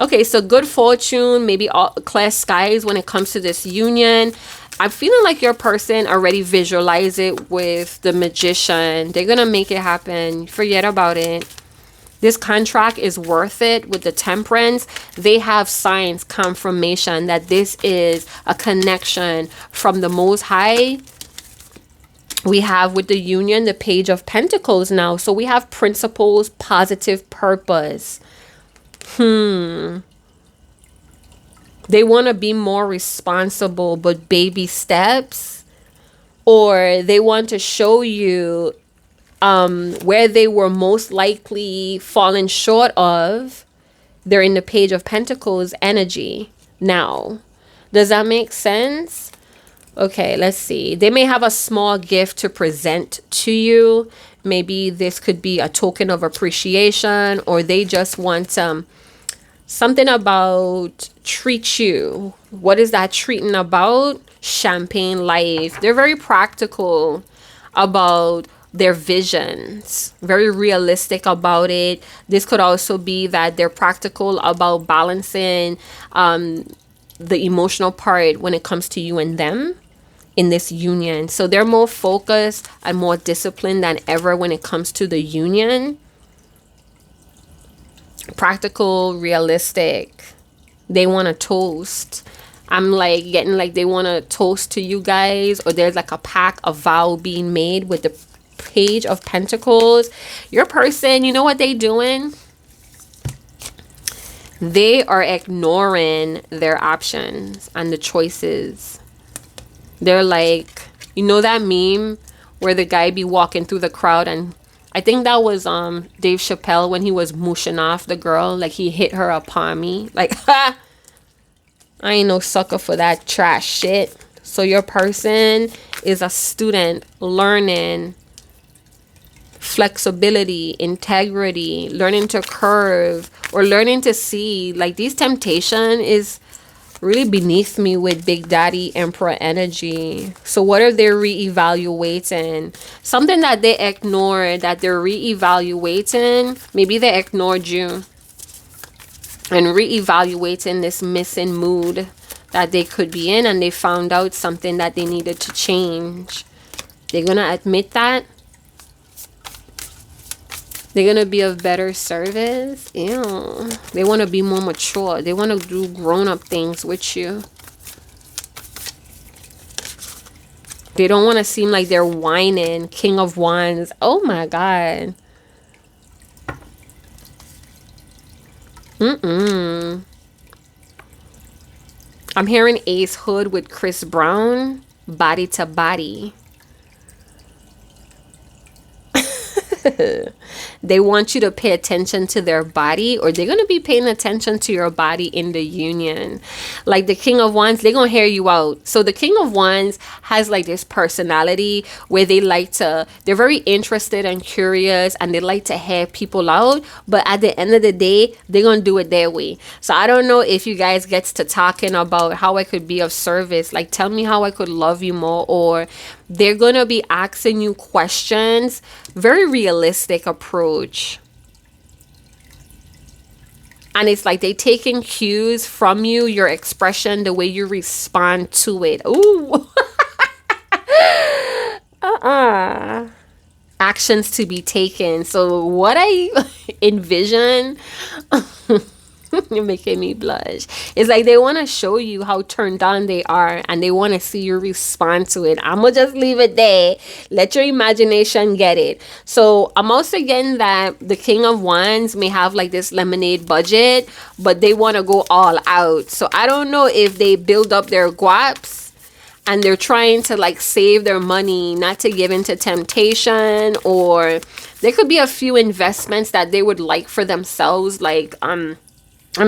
Okay, so good fortune, maybe all clear skies when it comes to this union. I'm feeling like your person already visualize it with the Magician. They're going to make it happen. Forget about it. This contract is worth it with the Temperance. They have signs, confirmation that this is a connection from the Most High. We have with the union, the Page of Pentacles now. So we have principles, positive purpose. They want to be more responsible, but baby steps. Or they want to show you where they were most likely falling short of. They're in the Page of Pentacles energy now. Does that make sense? Okay, let's see. They may have a small gift to present to you. Maybe this could be a token of appreciation, or they just want something about treat you. What is that treating about? Champagne life. They're very practical about their visions, very realistic about it. This could also be that they're practical about balancing the emotional part when it comes to you and them in this union. So they're more focused and more disciplined than ever when it comes to the union. Practical, realistic. They want to toast. I'm like getting like they want to toast to you guys, or there's like a pact, a vow being made with the Page of Pentacles. Your person, you know what they doing? They are ignoring their options and the choices. They're like, you know that meme where the guy be walking through the crowd, and I think that was Dave Chappelle when he was mooshing off the girl, like he hit her upon me, like, ha, I ain't no sucker for that trash shit. So your person is a student learning flexibility, integrity, learning to curve, or learning to see. Like, these temptation is really beneath me with Big Daddy Emperor energy. So what are they reevaluating? Something that they ignored that they're reevaluating. Maybe they ignored you and reevaluating this missing mood that they could be in, and they found out something that they needed to change. They're gonna admit that. They're gonna be of better service. Ew. They want to be more mature. They want to do grown-up things with you. They don't want to seem like they're whining. King of Wands. Oh my God. I'm hearing Ace Hood with Chris Brown. Body to body. They want you to pay attention to their body, or they're going to be paying attention to your body in the union. Like the King of Wands, they're going to hear you out. So the King of Wands has like this personality where they like to, they're very interested and curious, and they like to hear people out. But at the end of the day, they're going to do it their way. So I don't know if you guys get to talking about how I could be of service. Like, tell me how I could love you more, or they're going to be asking you questions. Very realistic approach. And it's like they taking cues from you, your expression, the way you respond to it. Ooh. Actions to be taken. So what I envision, you're making me blush. It's like they want to show you how turned on they are, and they want to see you respond to it. I'm going to just leave it there. Let your imagination get it. So I'm also getting that the King of Wands may have like this lemonade budget, but they want to go all out. So I don't know if they build up their guaps and they're trying to like save their money, not to give into temptation, or there could be a few investments that they would like for themselves. Like, I'm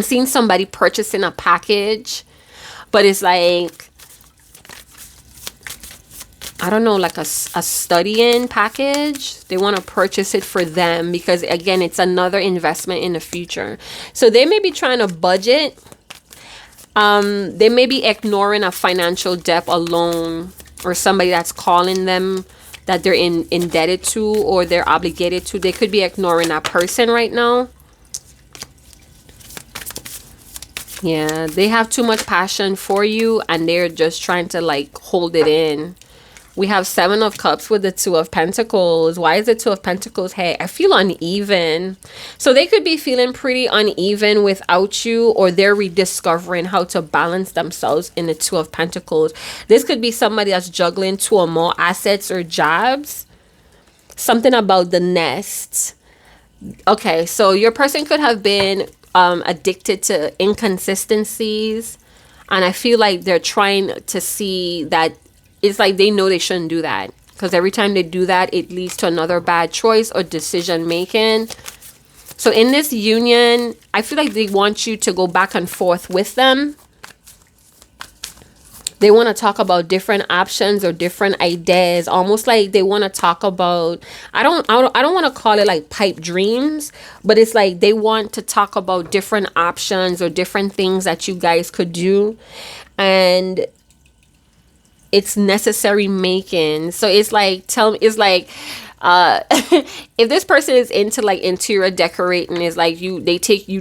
seeing somebody purchasing a package, but it's like, I don't know, like a studying package. They want to purchase it for them because, again, it's another investment in the future. So they may be trying to budget. They may be ignoring a financial debt, a loan, or somebody that's calling them that they're indebted to or they're obligated to. They could be ignoring that person right now. Yeah, they have too much passion for you, and they're just trying to like hold it in. We have 7 of Cups with the 2 of Pentacles. Why is the 2 of Pentacles? Hey, I feel uneven. So they could be feeling pretty uneven without you, or they're rediscovering how to balance themselves in the 2 of Pentacles. This could be somebody that's juggling 2 or more assets or jobs. Something about the nest. Okay, so your person could have been addicted to inconsistencies, and I feel like they're trying to see that it's like they know they shouldn't do that, because every time they do that, it leads to another bad choice or decision making. So in this union, I feel like they want you to go back and forth with them. They want to talk about different options or different ideas, almost like they want to talk about, I don't want to call it like pipe dreams, but it's like they want to talk about different options or different things that you guys could do. And it's necessary making. So it's like, if this person is into like interior decorating, is like you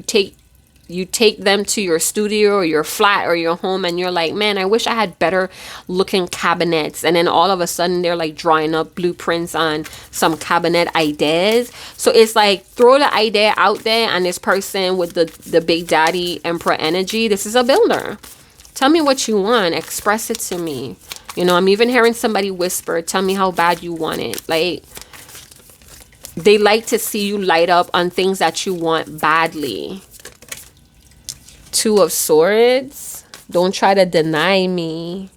take them to your studio or your flat or your home, and you're like, man, I wish I had better looking cabinets. And then all of a sudden they're like drawing up blueprints on some cabinet ideas. So it's like, throw the idea out there, and this person with the Big Daddy Emperor energy, this is a builder. Tell me what you want. Express it to me. You know, I'm even hearing somebody whisper, tell me how bad you want it. Like, they like to see you light up on things that you want badly. 2 of Swords. Don't try to deny me.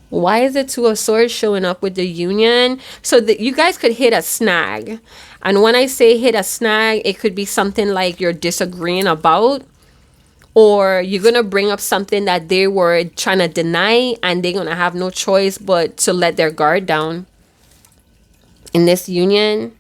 Why is the 2 of Swords showing up with the union? So that you guys could hit a snag. And when I say hit a snag, it could be something like you're disagreeing about, or you're going to bring up something that they were trying to deny, and they're going to have no choice but to let their guard down. in this union.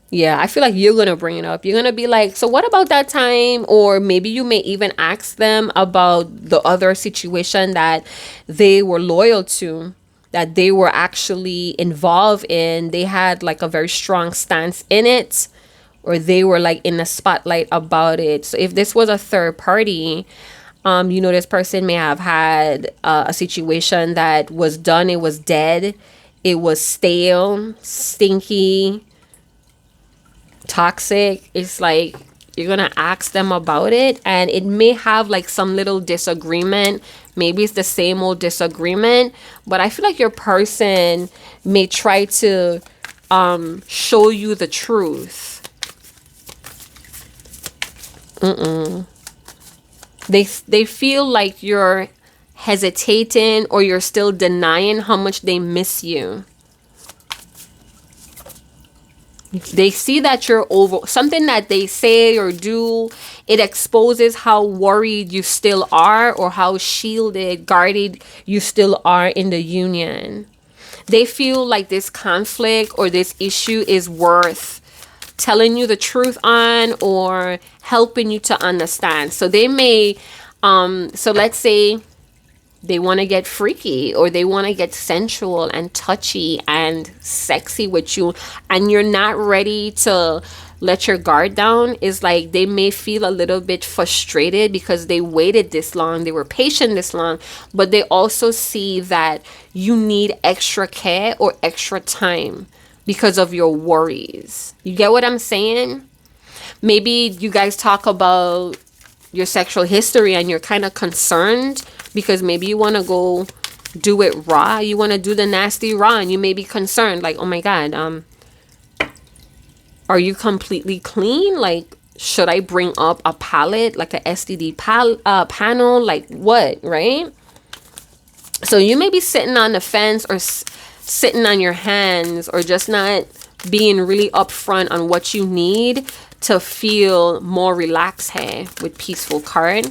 Yeah, I feel like you're going to bring it up. You're going to be like, so what about that time? Or maybe you may even ask them about the other situation that they were loyal to, that they were actually involved in. They had like a very strong stance in it, or they were like in the spotlight about it. So if this was a third party, this person may have had a situation that was done. It was dead. It was stale, stinky, toxic. It's like you're gonna ask them about it, and it may have like some little disagreement. Maybe it's the same old disagreement, but I feel like your person may try to show you the truth. They feel like you're hesitating, or you're still denying how much they miss you. They see that you're over something that they say or do. It exposes how worried you still are, or how shielded, guarded you still are in the union. They feel like this conflict or this issue is worth telling you the truth on, or helping you to understand. So they may, so let's say they want to get freaky, or they want to get sensual and touchy and sexy with you, and you're not ready to let your guard down. Is like they may feel a little bit frustrated because they waited this long, they were patient this long, but they also see that you need extra care or extra time because of your worries. You get what I'm saying? Maybe you guys talk about your sexual history and you're kind of concerned because maybe you want to go do it raw. You want to do the nasty raw, and you may be concerned like, oh my God, are you completely clean? Like, should I bring up a palette, like a STD panel? Like what, right? So you may be sitting on the fence, or sitting on your hands, or just not being really upfront on what you need to feel more relaxed here with Peaceful card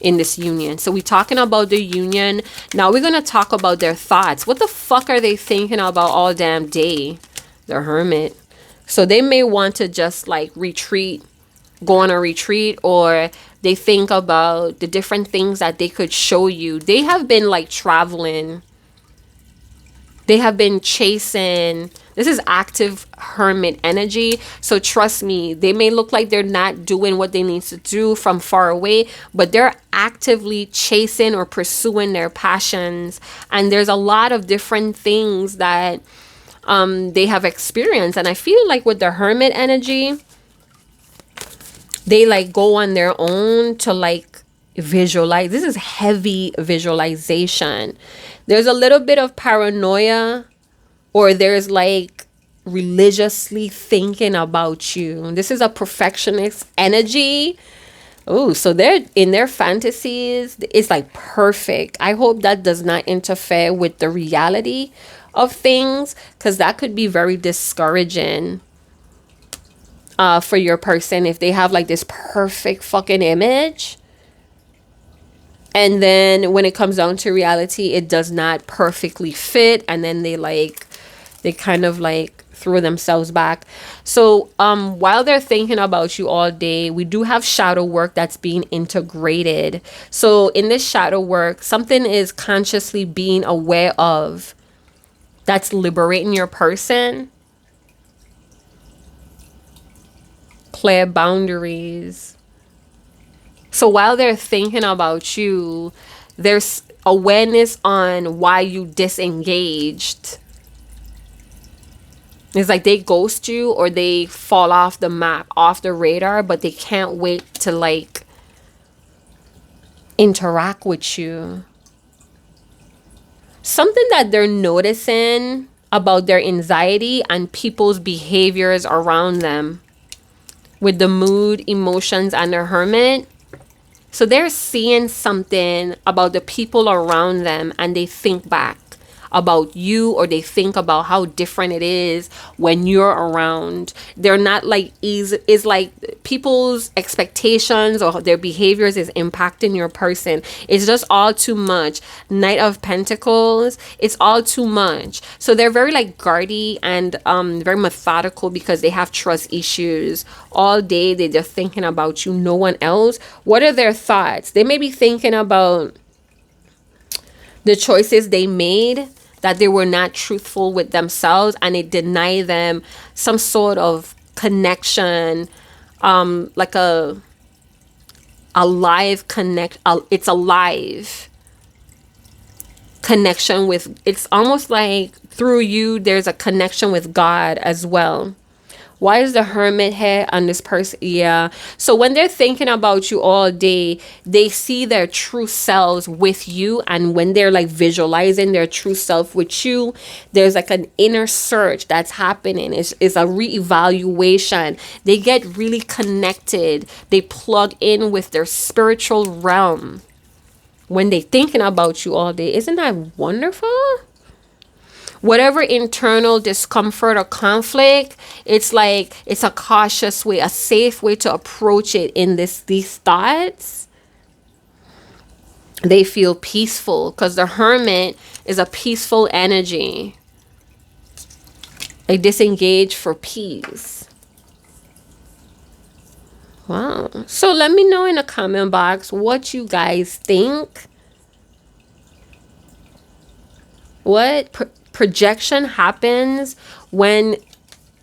in this union. So we're talking about the union. Now we're going to talk about their thoughts. What the fuck are they thinking about all damn day? The Hermit. So they may want to just like retreat, go on a retreat, or they think about the different things that they could show you. They have been like traveling. They have been chasing. This is active Hermit energy. So trust me, they may look like they're not doing what they need to do from far away, but they're actively chasing or pursuing their passions. And there's a lot of different things that they have experienced. And I feel like with the Hermit energy, they like go on their own to like visualize. This is heavy visualization. There's a little bit of paranoia, or there's like religiously thinking about you. This is a perfectionist energy. Oh, so they're in their fantasies. It's like perfect. I hope that does not interfere with the reality of things, because that could be very discouraging for your person if they have like this perfect fucking image, and then when it comes down to reality, it does not perfectly fit, and then they kind of like throw themselves back. So while they're thinking about you all day, we do have shadow work that's being integrated. So in this shadow work, something is consciously being aware of that's liberating your person. Clear boundaries. So while they're thinking about you, there's awareness on why you disengaged. It's like they ghost you, or they fall off the map, off the radar, but they can't wait to like interact with you. Something that they're noticing about their anxiety and people's behaviors around them with the mood, emotions, and the Hermit. So they're seeing something about the people around them, and they think back about you, or they think about how different it is when you're around. They're not like is like people's expectations or their behaviors is impacting your person. It's just all too much. Knight of Pentacles, it's all too much. So they're very like guardy and very methodical because they have trust issues. All day they're just thinking about you, no one else. What are their thoughts? They may be thinking about the choices they made, that they were not truthful with themselves, and it denied them some sort of connection, like a live connect. It's a live connection with. It's almost like through you, there's a connection with God as well. Why is the Hermit here on this person? Yeah. So when they're thinking about you all day, they see their true selves with you. And when they're like visualizing their true self with you, there's like an inner search that's happening. It's a reevaluation. They get really connected. They plug in with their spiritual realm when they're thinking about you all day. Isn't that wonderful? Whatever internal discomfort or conflict, it's like it's a cautious way, a safe way to approach it in these thoughts. They feel peaceful because the Hermit is a peaceful energy. They disengage for peace. Wow. So let me know in the comment box what you guys think. What projection happens when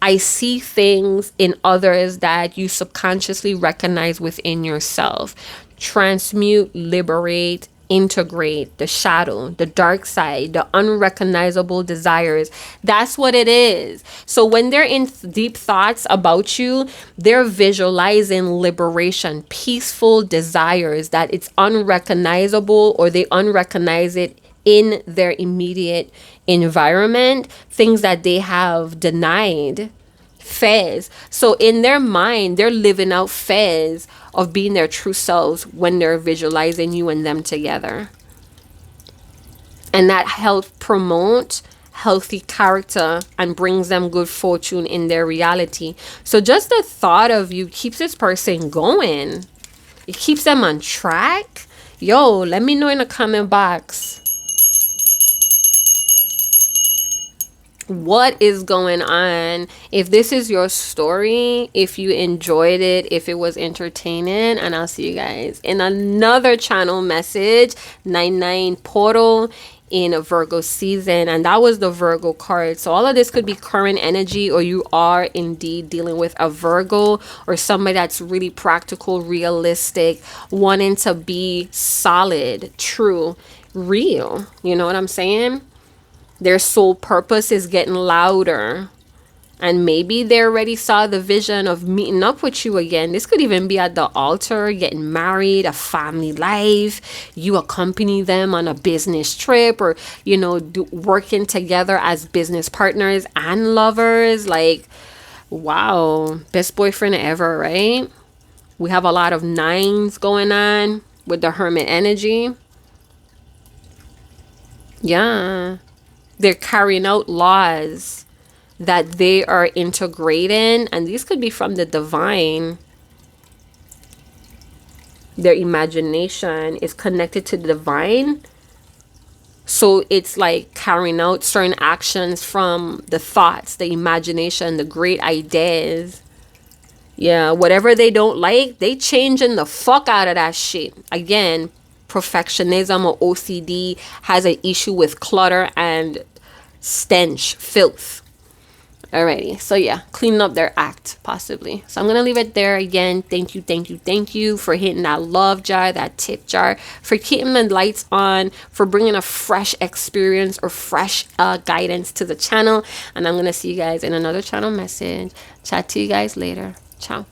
I see things in others that you subconsciously recognize within yourself. Transmute, liberate, integrate the shadow, the dark side, the unrecognizable desires. That's what it is. So when they're in deep thoughts about you, they're visualizing liberation, peaceful desires that it's unrecognizable, or they unrecognize it in their immediate environment, things that they have denied. Phase. So in their mind, they're living out phase of being their true selves when they're visualizing you and them together. And that helps promote healthy character and brings them good fortune in their reality. So just the thought of you keeps this person going. It keeps them on track. Yo, let me know in the comment box. What is going on? If this is your story, if you enjoyed it, if it was entertaining, and I'll see you guys in another channel message. 99 portal in a Virgo season, and that was the Virgo card. So all of this could be current energy, or you are indeed dealing with a Virgo or somebody that's really practical, realistic, wanting to be solid, true, real. You know what I'm saying? Their soul purpose is getting louder. And maybe they already saw the vision of meeting up with you again. This could even be at the altar, getting married, a family life. You accompany them on a business trip, or, you know, working together as business partners and lovers. Like, wow, best boyfriend ever, right? We have a lot of 9s going on with the Hermit energy. Yeah. They're carrying out laws that they are integrating, and these could be from the divine. Their imagination is connected to the divine, so it's like carrying out certain actions from the thoughts, the imagination, the great ideas. Yeah, whatever they don't like, they changing the fuck out of that shit. Again, perfectionism or OCD has an issue with clutter and stench, filth. Alrighty, so yeah, cleaning up their act, possibly. So I'm gonna leave it there. Again, thank you for hitting that love jar, that tip jar, for keeping the lights on, for bringing a fresh experience or fresh guidance to the channel. And I'm gonna see you guys in another channel message. Chat to you guys later. Ciao.